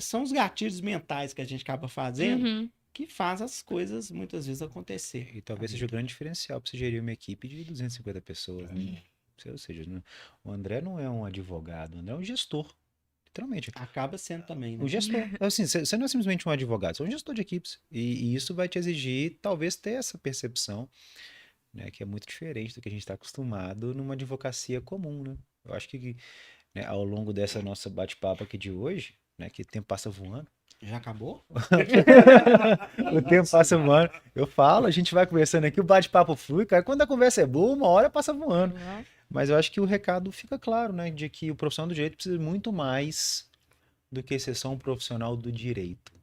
São os gatilhos mentais que a gente acaba fazendo Uhum. que faz as coisas muitas vezes acontecer. E talvez seja o grande diferencial para você gerir uma equipe de 250 pessoas, né? Ou seja, o André não é um advogado, o André é um gestor. Literalmente. Acaba sendo também, né? O gestor. Assim, você não é simplesmente um advogado, você é um gestor de equipes. E isso vai te exigir, talvez, ter essa percepção, né, que é muito diferente do que a gente está acostumado numa advocacia comum, né? Eu acho que, né, ao longo dessa nossa bate-papo aqui de hoje, né, que o tempo passa voando. Já acabou? O tempo passa voando. Eu falo, a gente vai conversando aqui, o bate-papo flui, cara. Quando a conversa é boa, uma hora passa voando. Uhum. Mas eu acho que o recado fica claro, né? De que o profissional do direito precisa muito mais do que ser só um profissional do direito.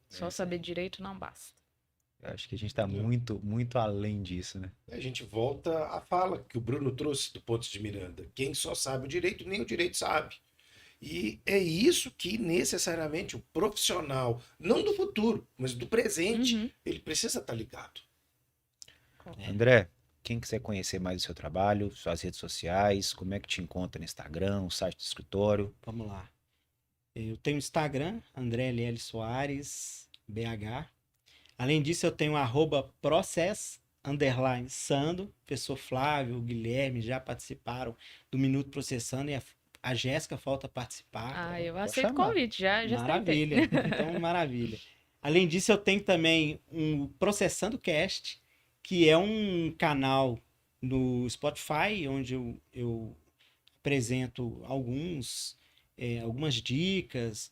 Só saber direito não basta. Eu acho que a gente está muito, muito além disso, né? A gente volta à fala que o Bruno trouxe do Pontes de Miranda. Quem só sabe o direito, nem o direito sabe. E é isso que necessariamente o profissional, não do futuro, mas do presente, Uhum. ele precisa estar ligado. André, quem quiser conhecer mais o seu trabalho, suas redes sociais, como é que te encontra no Instagram, o site do escritório? Vamos lá. Eu tenho Instagram, André LL Soares, BH. Além disso, eu tenho @process_sando. Professor Flávio, Guilherme já participaram do Minuto Processando e a Jéssica falta participar. Ah, eu Pode aceito o chamar. convite, já tentei. Maravilha. Então, maravilha. Além disso, eu tenho também um Processando Cast, que é um canal no Spotify, onde eu apresento algumas dicas,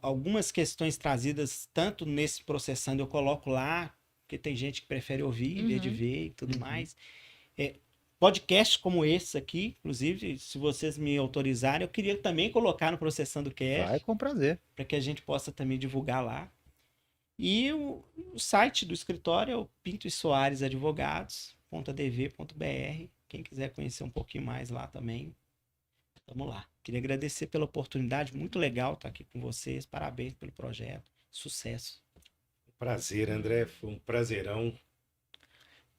algumas questões trazidas tanto nesse Processando, eu coloco lá, porque tem gente que prefere ouvir em vez de Uhum. ver e tudo mais. Podcasts como esse aqui, inclusive, se vocês me autorizarem, eu queria também colocar no Processando Cast, Vai com prazer. para que a gente possa também divulgar lá. E o site do escritório é o Pinto e Soares Advogados.dv.br. Quem quiser conhecer um pouquinho mais lá também, vamos lá. Queria agradecer pela oportunidade, muito legal estar aqui com vocês. Parabéns pelo projeto. Sucesso. Prazer, André. Foi um prazerão.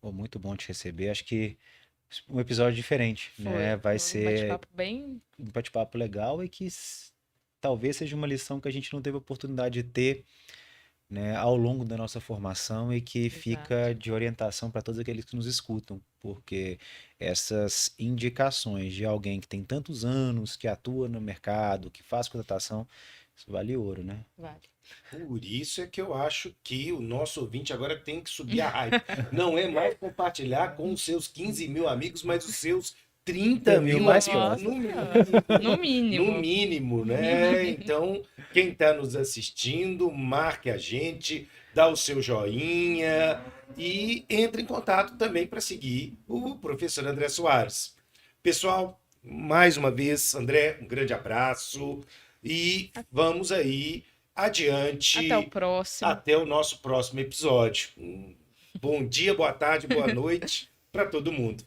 Pô, muito bom te receber. Acho que um episódio diferente, né? Vai Um ser bate-papo bem. um bate-papo legal e que talvez seja uma lição que a gente não teve a oportunidade de ter, né, ao longo da nossa formação e que fica de orientação para todos aqueles que nos escutam, porque essas indicações de alguém que tem tantos anos, que atua no mercado, que faz contratação, isso vale ouro, né? Vale. Por isso é que eu acho que o nosso ouvinte agora tem que subir a hype. Não é mais compartilhar com os seus 15 mil amigos, mas os seus 30 mil mais amigos próximos. no mínimo. No mínimo. No mínimo, né? Então, quem está nos assistindo, marque a gente, dá o seu joinha e entre em contato também para seguir o professor André Soares. Pessoal, mais uma vez, André, um grande abraço e vamos aí adiante Até o próximo. até o nosso próximo episódio. Bom dia, boa tarde, boa noite para todo mundo.